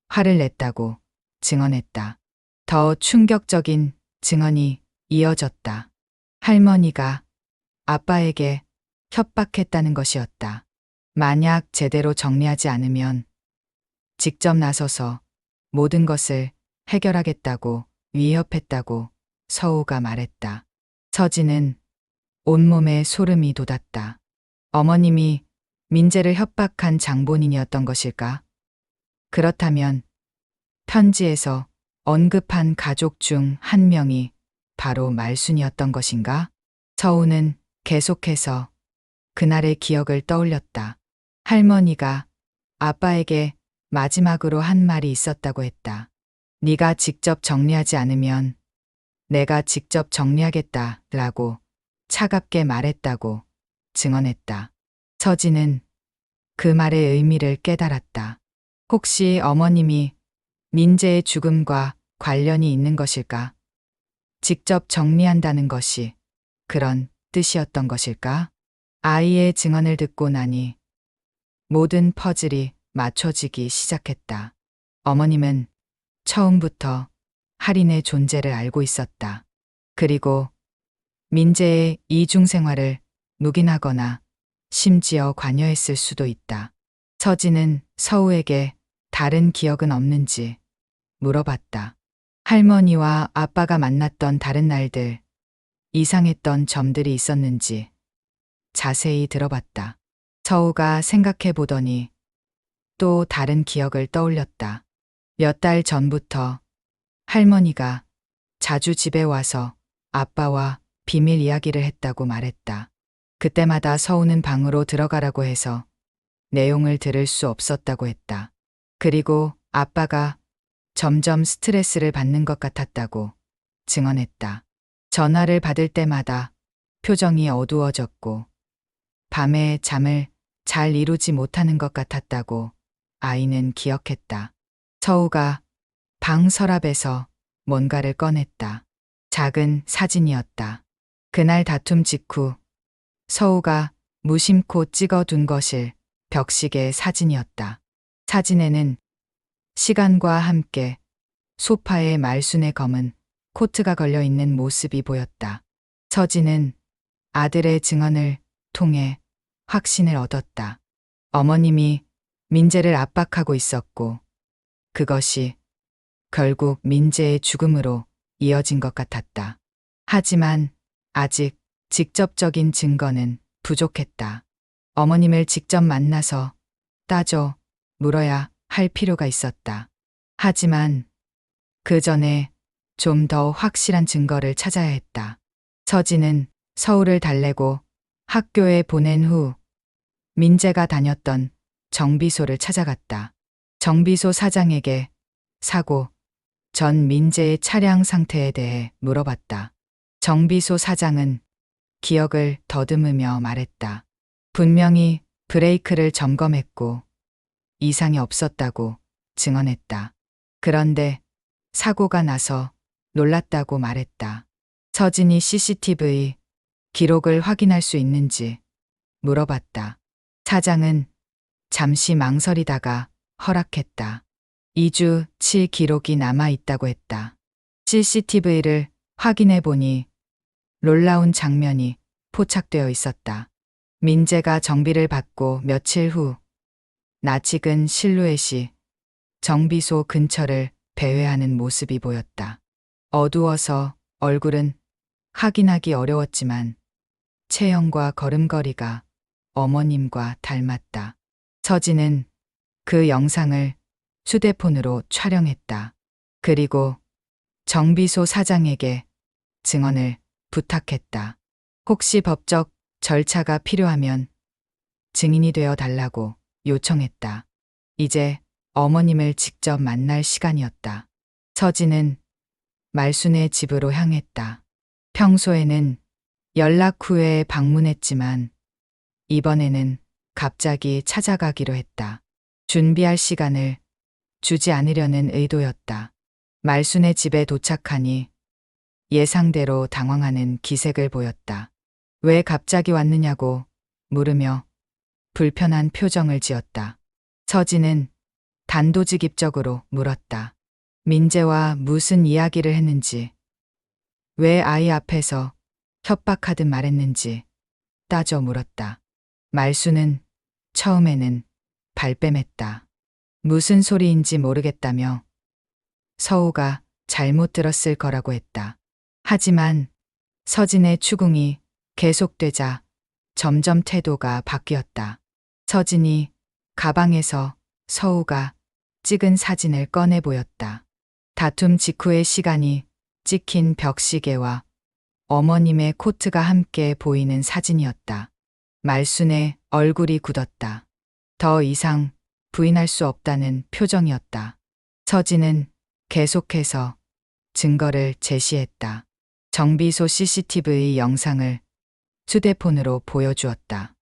[SPEAKER 1] 화를 냈다고 증언했다. 더 충격적인 증언이 이어졌다. 할머니가 아빠에게 협박했다는 것이었다. 만약 제대로 정리하지 않으면 직접 나서서 모든 것을 해결하겠다고 위협했다고 서우가 말했다. 서진은 온몸에 소름이 돋았다. 어머님이 민재를 협박한 장본인이었던 것일까? 그렇다면 편지에서 언급한 가족 중 한 명이 바로 말순이었던 것인가? 서우는 계속해서 그날의 기억을 떠올렸다. 할머니가 아빠에게 마지막으로 한 말이 있었다고 했다. 네가 직접 정리하지 않으면 내가 직접 정리하겠다라고 차갑게 말했다고 증언했다. 서진은 그 말의 의미를 깨달았다. 혹시 어머님이 민재의 죽음과 관련이 있는 것일까? 직접 정리한다는 것이 그런 뜻이었던 것일까? 아이의 증언을 듣고 나니 모든 퍼즐이 맞춰지기 시작했다. 어머님은 처음부터 할인의 존재를 알고 있었다. 그리고 민재의 이중 생활을 묵인하거나 심지어 관여했을 수도 있다. 서진은 서우에게 다른 기억은 없는지 물어봤다. 할머니와 아빠가 만났던 다른 날들, 이상했던 점들이 있었는지 자세히 들어봤다. 서우가 생각해 보더니 또 다른 기억을 떠올렸다. 몇 달 전부터 할머니가 자주 집에 와서 아빠와 비밀 이야기를 했다고 말했다. 그때마다 서우는 방으로 들어가라고 해서 내용을 들을 수 없었다고 했다. 그리고 아빠가 점점 스트레스를 받는 것 같았다고 증언했다. 전화를 받을 때마다 표정이 어두워졌고 밤에 잠을 잘 이루지 못하는 것 같았다고 아이는 기억했다. 서우가 방 서랍에서 뭔가를 꺼냈다. 작은 사진이었다. 그날 다툼 직후 서우가 무심코 찍어둔 것을 벽시계 사진이었다. 사진에는 시간과 함께 소파에 말순의 검은 코트가 걸려 있는 모습이 보였다. 서진은 아들의 증언을 통해 확신을 얻었다. 어머님이 민재를 압박하고 있었고 그것이 결국 민재의 죽음으로 이어진 것 같았다. 하지만 아직 직접적인 증거는 부족했다. 어머님을 직접 만나서 따져 물어야 할 필요가 있었다. 하지만 그 전에 좀 더 확실한 증거를 찾아야 했다. 서진은 서울을 달래고 학교에 보낸 후 민재가 다녔던 정비소를 찾아갔다. 정비소 사장에게 사고 전 민재의 차량 상태에 대해 물어봤다. 정비소 사장은 기억을 더듬으며 말했다. 분명히 브레이크를 점검했고 이상이 없었다고 증언했다. 그런데 사고가 나서 놀랐다고 말했다. 서진이 CCTV 기록을 확인할 수 있는지 물어봤다. 사장은 잠시 망설이다가 허락했다. 2주치 기록이 남아 있다고 했다. CCTV를 확인해 보니 놀라운 장면이 포착되어 있었다. 민재가 정비를 받고 며칠 후 낯익은 실루엣이 정비소 근처를 배회하는 모습이 보였다. 어두워서 얼굴은 확인하기 어려웠지만 체형과 걸음걸이가 어머님과 닮았다. 서진은 그 영상을 휴대폰으로 촬영했다. 그리고 정비소 사장에게 증언을 부탁했다. 혹시 법적 절차가 필요하면 증인이 되어 달라고 요청했다. 이제 어머님을 직접 만날 시간이었다. 서진은 말순의 집으로 향했다. 평소에는 연락 후에 방문했지만 이번에는 갑자기 찾아가기로 했다. 준비할 시간을 주지 않으려는 의도였다. 말순의 집에 도착하니 예상대로 당황하는 기색을 보였다. 왜 갑자기 왔느냐고 물으며 불편한 표정을 지었다. 서진은 단도직입적으로 물었다. 민재와 무슨 이야기를 했는지, 왜 아이 앞에서 협박하듯 말했는지 따져 물었다. 말순은 처음에는 발뺌했다. 무슨 소리인지 모르겠다며 서우가 잘못 들었을 거라고 했다. 하지만 서진의 추궁이 계속되자 점점 태도가 바뀌었다. 서진이 가방에서 서우가 찍은 사진을 꺼내 보였다. 다툼 직후의 시간이 찍힌 벽시계와 어머님의 코트가 함께 보이는 사진이었다. 말순의 얼굴이 굳었다. 더 이상 부인할 수 없다는 표정이었다. 서진은 계속해서 증거를 제시했다. 정비소 CCTV 영상을 휴대폰으로 보여주었다.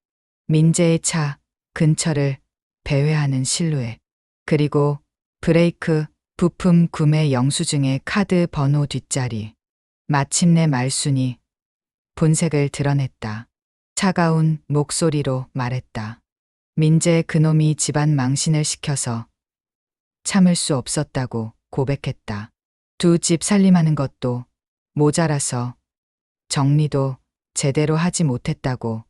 [SPEAKER 1] 민재의 차 근처를 배회하는 실루엣, 그리고 브레이크 부품 구매 영수증의 카드 번호 뒷자리. 마침내 말순이 본색을 드러냈다. 차가운 목소리로 말했다. 민재 그놈이 집안 망신을 시켜서 참을 수 없었다고 고백했다. 두 집 살림하는 것도 모자라서 정리도 제대로 하지 못했다고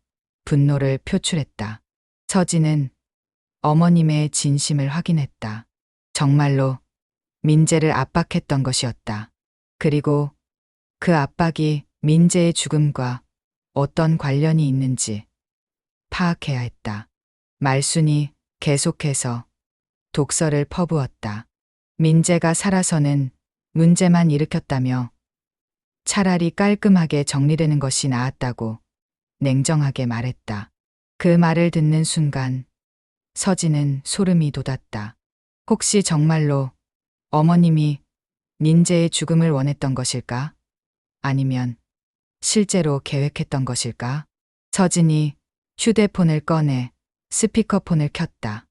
[SPEAKER 1] 분노를 표출했다. 서진은 어머님의 진심을 확인했다. 정말로 민재를 압박했던 것이었다. 그리고 그 압박이 민재의 죽음과 어떤 관련이 있는지 파악해야 했다. 말순이 계속해서 독설을 퍼부었다. 민재가 살아서는 문제만 일으켰다며 차라리 깔끔하게 정리되는 것이 나았다고 냉정하게 말했다. 그 말을 듣는 순간 서진은 소름이 돋았다. 혹시 정말로 어머님이 민재의 죽음을 원했던 것일까? 아니면 실제로 계획했던 것일까? 서진이 휴대폰을 꺼내 스피커폰을 켰다.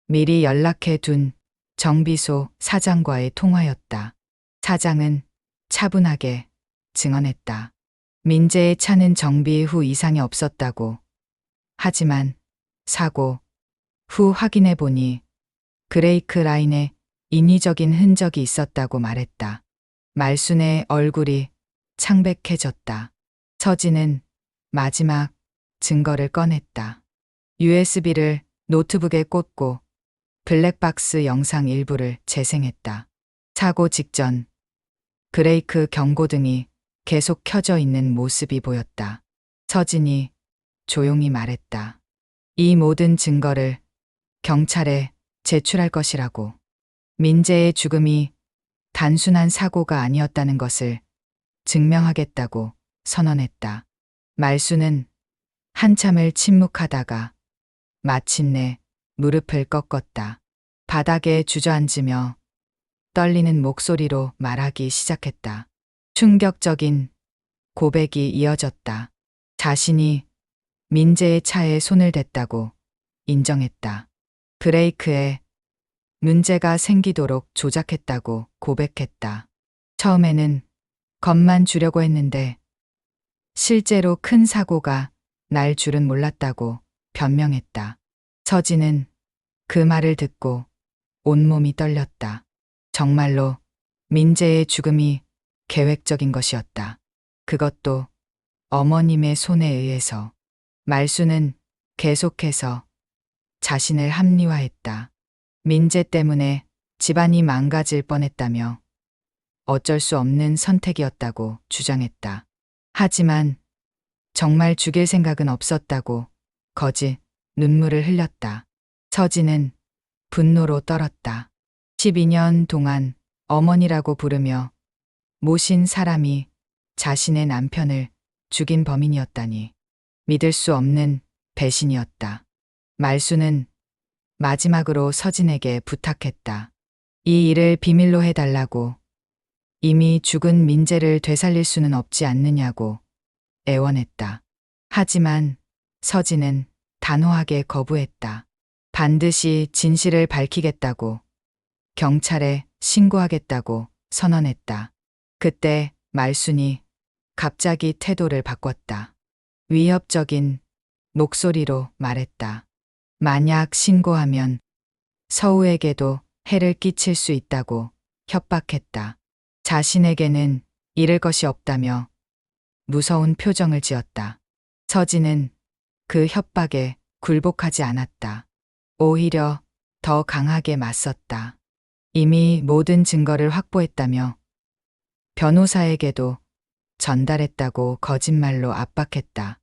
[SPEAKER 1] 미리 연락해 둔 정비소 사장과의 통화였다. 사장은 차분하게 증언했다. 민재의 차는 정비 후 이상이 없었다고. 하지만 사고 후 확인해 보니 브레이크 라인에 인위적인 흔적이 있었다고 말했다. 말순의 얼굴이 창백해졌다. 서진은 마지막 증거를 꺼냈다. USB를 노트북에 꽂고 블랙박스 영상 일부를 재생했다. 사고 직전 브레이크 경고등이 계속 켜져 있는 모습이 보였다. 서진이 조용히 말했다. 이 모든 증거를 경찰에 제출할 것이라고. 민재의 죽음이 단순한 사고가 아니었다는 것을 증명하겠다고 선언했다. 말순은 한참을 침묵하다가 마침내 무릎을 꺾었다. 바닥에 주저앉으며 떨리는 목소리로 말하기 시작했다. 충격적인 고백이 이어졌다. 자신이 민재의 차에 손을 댔다고 인정했다. 브레이크에 문제가 생기도록 조작했다고 고백했다. 처음에는 겁만 주려고 했는데 실제로 큰 사고가 날 줄은 몰랐다고 변명했다. 서진은 그 말을 듣고 온몸이 떨렸다. 정말로 민재의 죽음이 계획적인 것이었다. 그것도 어머님의 손에 의해서. 말수는 계속해서 자신을 합리화했다. 민재 때문에 집안이 망가질 뻔했다며 어쩔 수 없는 선택이었다고 주장했다. 하지만 정말 죽일 생각은 없었다고 거짓 눈물을 흘렸다. 서진은 분노로 떨었다. 12년 동안 어머니라고 부르며 모신 사람이 자신의 남편을 죽인 범인이었다니 믿을 수 없는 배신이었다. 말수는 마지막으로 서진에게 부탁했다. 이 일을 비밀로 해달라고. 이미 죽은 민재를 되살릴 수는 없지 않느냐고 애원했다. 하지만 서진은 단호하게 거부했다. 반드시 진실을 밝히겠다고, 경찰에 신고하겠다고 선언했다. 그때 말순이 갑자기 태도를 바꿨다. 위협적인 목소리로 말했다. 만약 신고하면 서우에게도 해를 끼칠 수 있다고 협박했다. 자신에게는 잃을 것이 없다며 무서운 표정을 지었다. 서진은 그 협박에 굴복하지 않았다. 오히려 더 강하게 맞섰다. 이미 모든 증거를 확보했다며 변호사에게도 전달했다고 거짓말로 압박했다.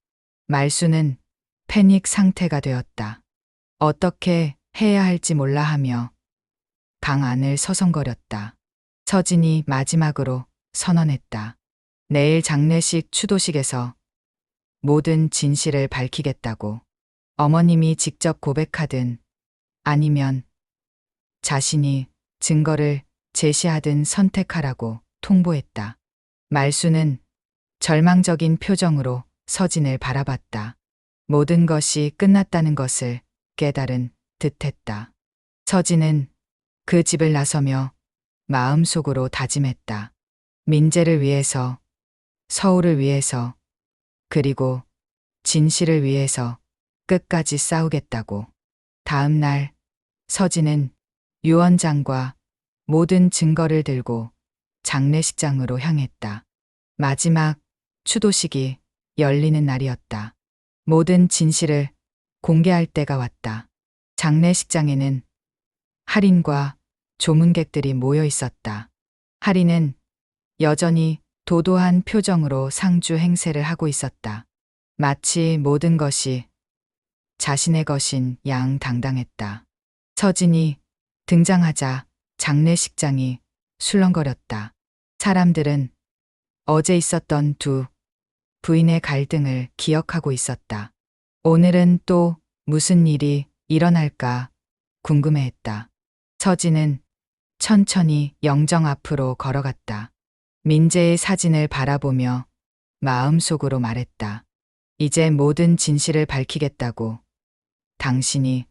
[SPEAKER 1] 말수는 패닉 상태가 되었다. 어떻게 해야 할지 몰라 하며 방 안을 서성거렸다. 서진이 마지막으로 선언했다. 내일 장례식 추도식에서 모든 진실을 밝히겠다고. 어머님이 직접 고백하든 아니면 자신이 증거를 제시하든 선택하라고 통보했다. 말수는 절망적인 표정으로 서진을 바라봤다. 모든 것이 끝났다는 것을 깨달은 듯했다. 서진은 그 집을 나서며 마음속으로 다짐했다. 민재를 위해서, 서울을 위해서, 그리고 진실을 위해서 끝까지 싸우겠다고. 다음 날 서진은 유언장과 모든 증거를 들고 장례식장으로 향했다. 마지막 추도식이 열리는 날이었다. 모든 진실을 공개할 때가 왔다. 장례식장에는 할인과 조문객들이 모여 있었다. 할인은 여전히 도도한 표정으로 상주 행세를 하고 있었다. 마치 모든 것이 자신의 것인 양 당당했다. 서진이 등장하자 장례식장이 술렁거렸다. 사람들은 어제 있었던 두 부인의 갈등을 기억하고 있었다. 오늘은 또 무슨 일이 일어날까 궁금해했다. 서진은 천천히 영정 앞으로 걸어갔다. 민재의 사진을 바라보며 마음속으로 말했다. 이제 모든 진실을 밝히겠다고. 당신이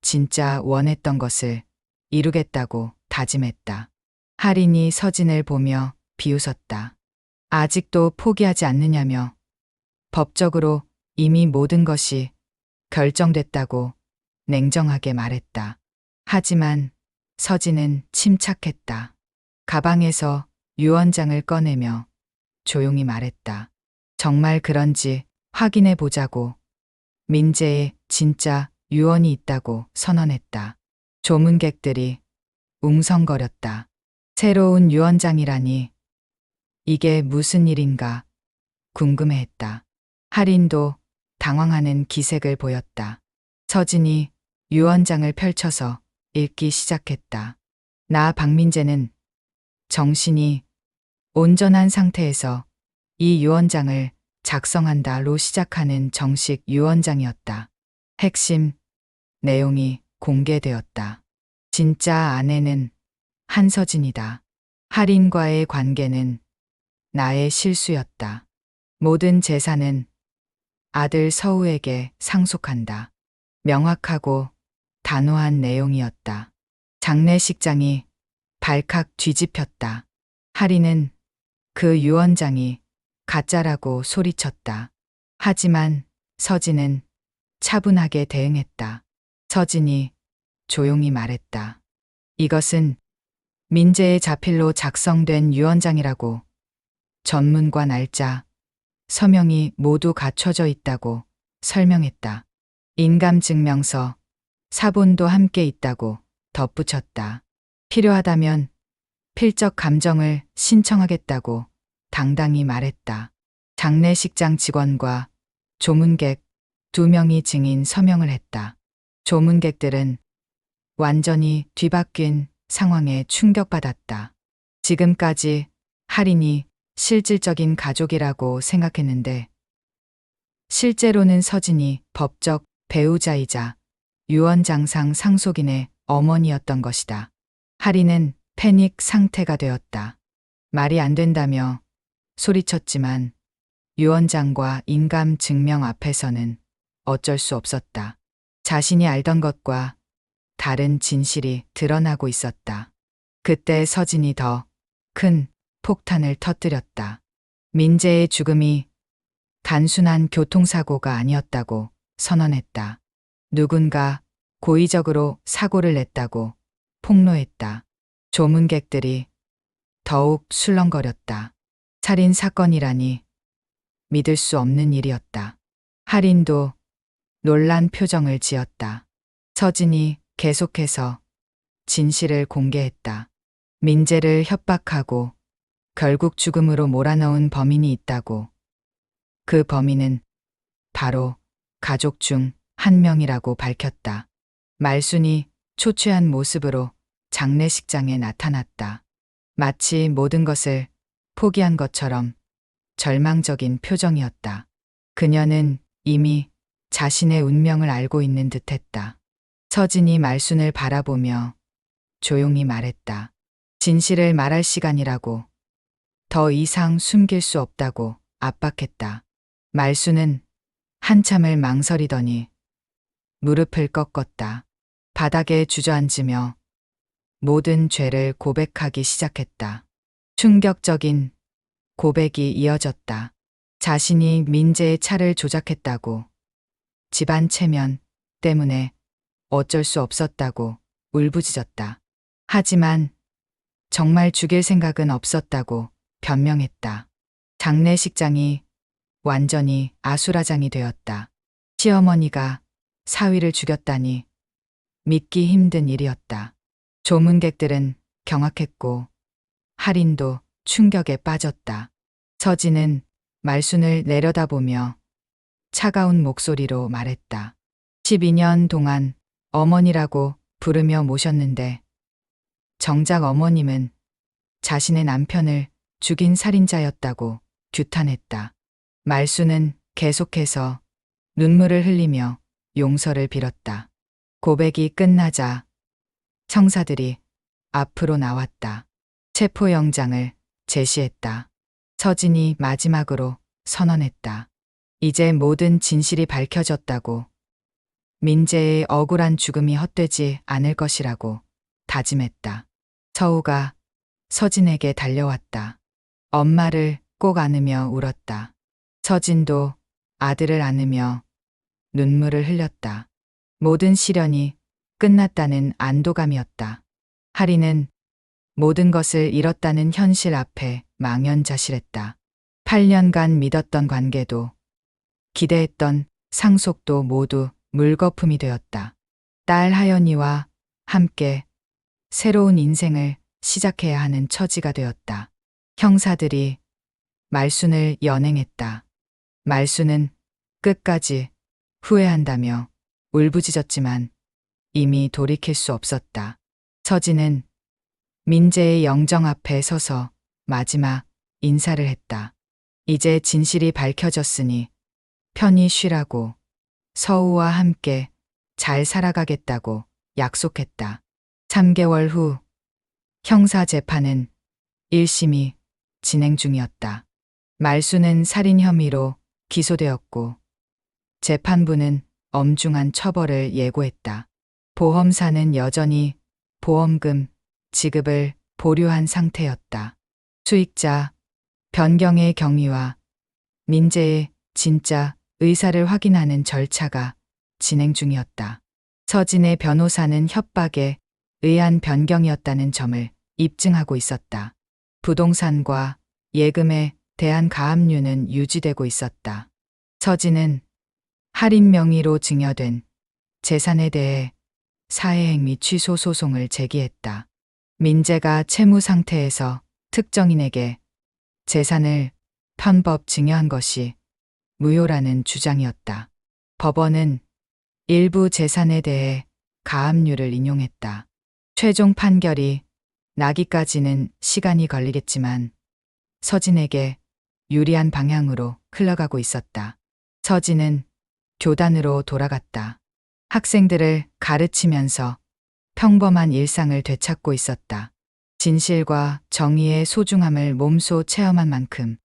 [SPEAKER 1] 진짜 원했던 것을 이루겠다고 다짐했다. 할인이 서진을 보며 비웃었다. 아직도 포기하지 않느냐며 법적으로 이미 모든 것이 결정됐다고 냉정하게 말했다. 하지만 서진은 침착했다. 가방에서 유언장을 꺼내며 조용히 말했다. 정말 그런지 확인해 보자고. 민재의 진짜 유언이 있다고 선언했다. 조문객들이 웅성거렸다. 새로운 유언장이라니 이게 무슨 일인가 궁금해했다. 할인도 당황하는 기색을 보였다. 서진이 유언장을 펼쳐서 읽기 시작했다. 나 박민재는 정신이 온전한 상태에서 이 유언장을 작성한다로 시작하는 정식 유언장이었다. 핵심 내용이 공개되었다. 진짜 아내는 한서진이다. 할인과의 관계는 나의 실수였다. 모든 재산은 아들 서우에게 상속한다. 명확하고 단호한 내용이었다. 장례식장이 발칵 뒤집혔다. 할인은 그 유언장이 가짜라고 소리쳤다. 하지만 서진은 차분하게 대응했다. 서진이 조용히 말했다. 이것은 민재의 자필로 작성된 유언장이라고. 전문과 날짜, 서명이 모두 갖춰져 있다고 설명했다. 인감증명서, 사본도 함께 있다고 덧붙였다. 필요하다면 필적 감정을 신청하겠다고 당당히 말했다. 장례식장 직원과 조문객 2명이 증인 서명을 했다. 조문객들은 완전히 뒤바뀐 상황에 충격받았다. 지금까지 할인이 실질적인 가족이라고 생각했는데 실제로는 서진이 법적 배우자이자 유언장상 상속인의 어머니였던 것이다. 할인은 패닉 상태가 되었다. 말이 안 된다며 소리쳤지만 유언장과 인감 증명 앞에서는 어쩔 수 없었다. 자신이 알던 것과 다른 진실이 드러나고 있었다. 그때 서진이 더 큰 폭탄을 터뜨렸다. 민재의 죽음이 단순한 교통사고가 아니었다고 선언했다. 누군가 고의적으로 사고를 냈다고 폭로했다. 조문객들이 더욱 술렁거렸다. 살인 사건이라니 믿을 수 없는 일이었다. 할인도 놀란 표정을 지었다. 서진이 계속해서 진실을 공개했다. 민재를 협박하고 결국 죽음으로 몰아넣은 범인이 있다고. 그 범인은 바로 가족 중 한 명이라고 밝혔다. 말순이 초췌한 모습으로 장례식장에 나타났다. 마치 모든 것을 포기한 것처럼 절망적인 표정이었다. 그녀는 이미 자신의 운명을 알고 있는 듯했다. 서진이 말순을 바라보며 조용히 말했다. 진실을 말할 시간이라고. 더 이상 숨길 수 없다고 압박했다. 말순은 한참을 망설이더니 무릎을 꺾었다. 바닥에 주저앉으며 모든 죄를 고백하기 시작했다. 충격적인 고백이 이어졌다. 자신이 민재의 차를 조작했다고. 집안 체면 때문에 어쩔 수 없었다고 울부짖었다. 하지만 정말 죽일 생각은 없었다고 변명했다. 장례식장이 완전히 아수라장이 되었다. 시어머니가 사위를 죽였다니 믿기 힘든 일이었다. 조문객들은 경악했고 할인도 충격에 빠졌다. 서진은 말순을 내려다보며 차가운 목소리로 말했다. 12년 동안 어머니라고 부르며 모셨는데 정작 어머님은 자신의 남편을 죽인 살인자였다고 규탄했다. 말순은 계속해서 눈물을 흘리며 용서를 빌었다. 고백이 끝나자 형사들이 앞으로 나왔다. 체포영장을 제시했다. 서진이 마지막으로 선언했다. 이제 모든 진실이 밝혀졌다고. 민재의 억울한 죽음이 헛되지 않을 것이라고 다짐했다. 서우가 서진에게 달려왔다. 엄마를 꼭 안으며 울었다. 서진도 아들을 안으며 눈물을 흘렸다. 모든 시련이 끝났다는 안도감이었다. 할인은 모든 것을 잃었다는 현실 앞에 망연자실했다. 8년간 믿었던 관계도 기대했던 상속도 모두 물거품이 되었다. 딸 하연이와 함께 새로운 인생을 시작해야 하는 처지가 되었다. 형사들이 말순을 연행했다. 말순은 끝까지 후회한다며 울부짖었지만 이미 돌이킬 수 없었다. 서진은 민재의 영정 앞에 서서 마지막 인사를 했다. 이제 진실이 밝혀졌으니 편히 쉬라고. 서우와 함께 잘 살아가겠다고 약속했다. 3개월 후 형사 재판은 1심이 진행 중이었다. 말수는 살인 혐의로 기소되었고 재판부는 엄중한 처벌을 예고했다. 보험사는 여전히 보험금 지급을 보류한 상태였다. 수익자 변경의 경위와 민재의 진짜 의사를 확인하는 절차가 진행 중이었다. 서진의 변호사는 협박에 의한 변경이었다는 점을 입증하고 있었다. 부동산과 예금에 대한 가압류는 유지되고 있었다. 서진은 할인 명의로 증여된 재산에 대해 사해행위 취소 소송을 제기했다. 민재가 채무 상태에서 특정인에게 재산을 편법 증여한 것이 무효라는 주장이었다. 법원은 일부 재산에 대해 가압류를 인용했다. 최종 판결이 나기까지는 시간이 걸리겠지만 서진에게 유리한 방향으로 흘러가고 있었다. 서진은 교단으로 돌아갔다. 학생들을 가르치면서 평범한 일상을 되찾고 있었다. 진실과 정의의 소중함을 몸소 체험한 만큼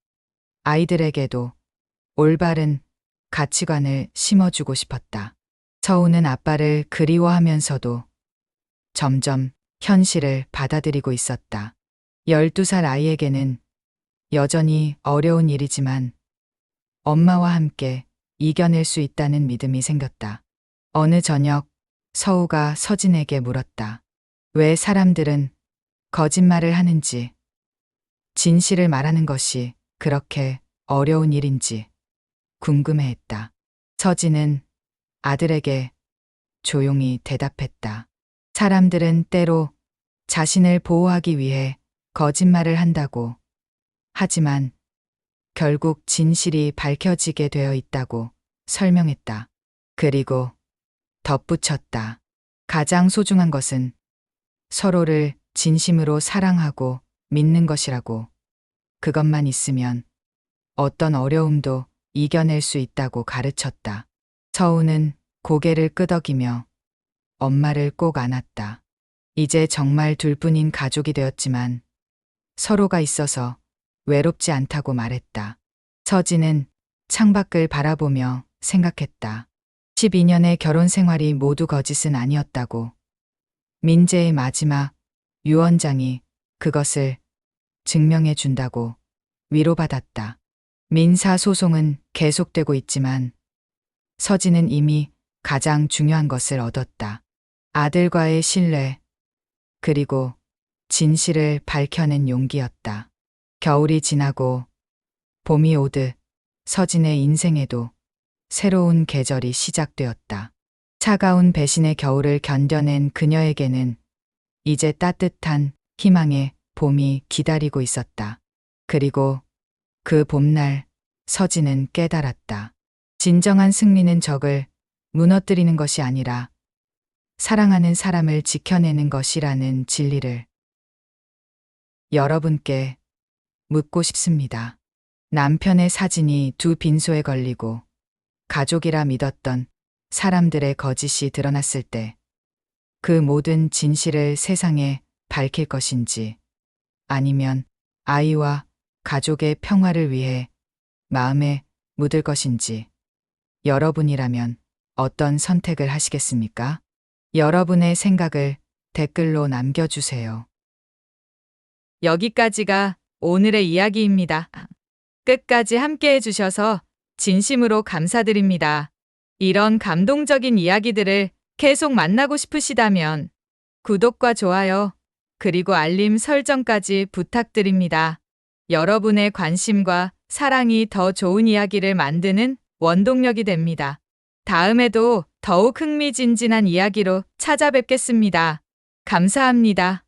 [SPEAKER 1] 아이들에게도 올바른 가치관을 심어주고 싶었다. 서우는 아빠를 그리워하면서도 점점 현실을 받아들이고 있었다. 12살 아이에게는 여전히 어려운 일이지만 엄마와 함께 이겨낼 수 있다는 믿음이 생겼다. 어느 저녁 서우가 서진에게 물었다. 왜 사람들은 거짓말을 하는지, 진실을 말하는 것이 그렇게 어려운 일인지 궁금해했다. 서진은 아들에게 조용히 대답했다. 사람들은 때로 자신을 보호하기 위해 거짓말을 한다고. 하지만 결국 진실이 밝혀지게 되어 있다고 설명했다. 그리고 덧붙였다. 가장 소중한 것은 서로를 진심으로 사랑하고 믿는 것이라고. 그것만 있으면 어떤 어려움도 이겨낼 수 있다고 가르쳤다. 서우는 고개를 끄덕이며 엄마를 꼭 안았다. 이제 정말 둘뿐인 가족이 되었지만 서로가 있어서 외롭지 않다고 말했다. 서진은 창밖을 바라보며 생각했다. 12년의 결혼 생활이 모두 거짓은 아니었다고. 민재의 마지막 유언장이 그것을 증명해 준다고 위로받았다. 민사소송은 계속되고 있지만 서진은 이미 가장 중요한 것을 얻었다. 아들과의 신뢰, 그리고 진실을 밝혀낸 용기였다. 겨울이 지나고 봄이 오듯 서진의 인생에도 새로운 계절이 시작되었다. 차가운 배신의 겨울을 견뎌낸 그녀에게는 이제 따뜻한 희망의 봄이 기다리고 있었다. 그리고 그 봄날 서진은 깨달았다. 진정한 승리는 적을 무너뜨리는 것이 아니라 사랑하는 사람을 지켜내는 것이라는 진리를. 여러분께 묻고 싶습니다. 남편의 사진이 두 빈소에 걸리고 가족이라 믿었던 사람들의 거짓이 드러났을 때 그 모든 진실을 세상에 밝힐 것인지, 아니면 아이와 가족의 평화를 위해 마음에 묻을 것인지, 여러분이라면 어떤 선택을 하시겠습니까? 여러분의 생각을 댓글로 남겨주세요. 여기까지가 오늘의 이야기입니다. 끝까지 함께 해주셔서 진심으로 감사드립니다. 이런 감동적인 이야기들을 계속 만나고 싶으시다면 구독과 좋아요, 그리고 알림 설정까지 부탁드립니다. 여러분의 관심과 사랑이 더 좋은 이야기를 만드는 원동력이 됩니다. 다음에도 더욱 흥미진진한 이야기로 찾아뵙겠습니다. 감사합니다.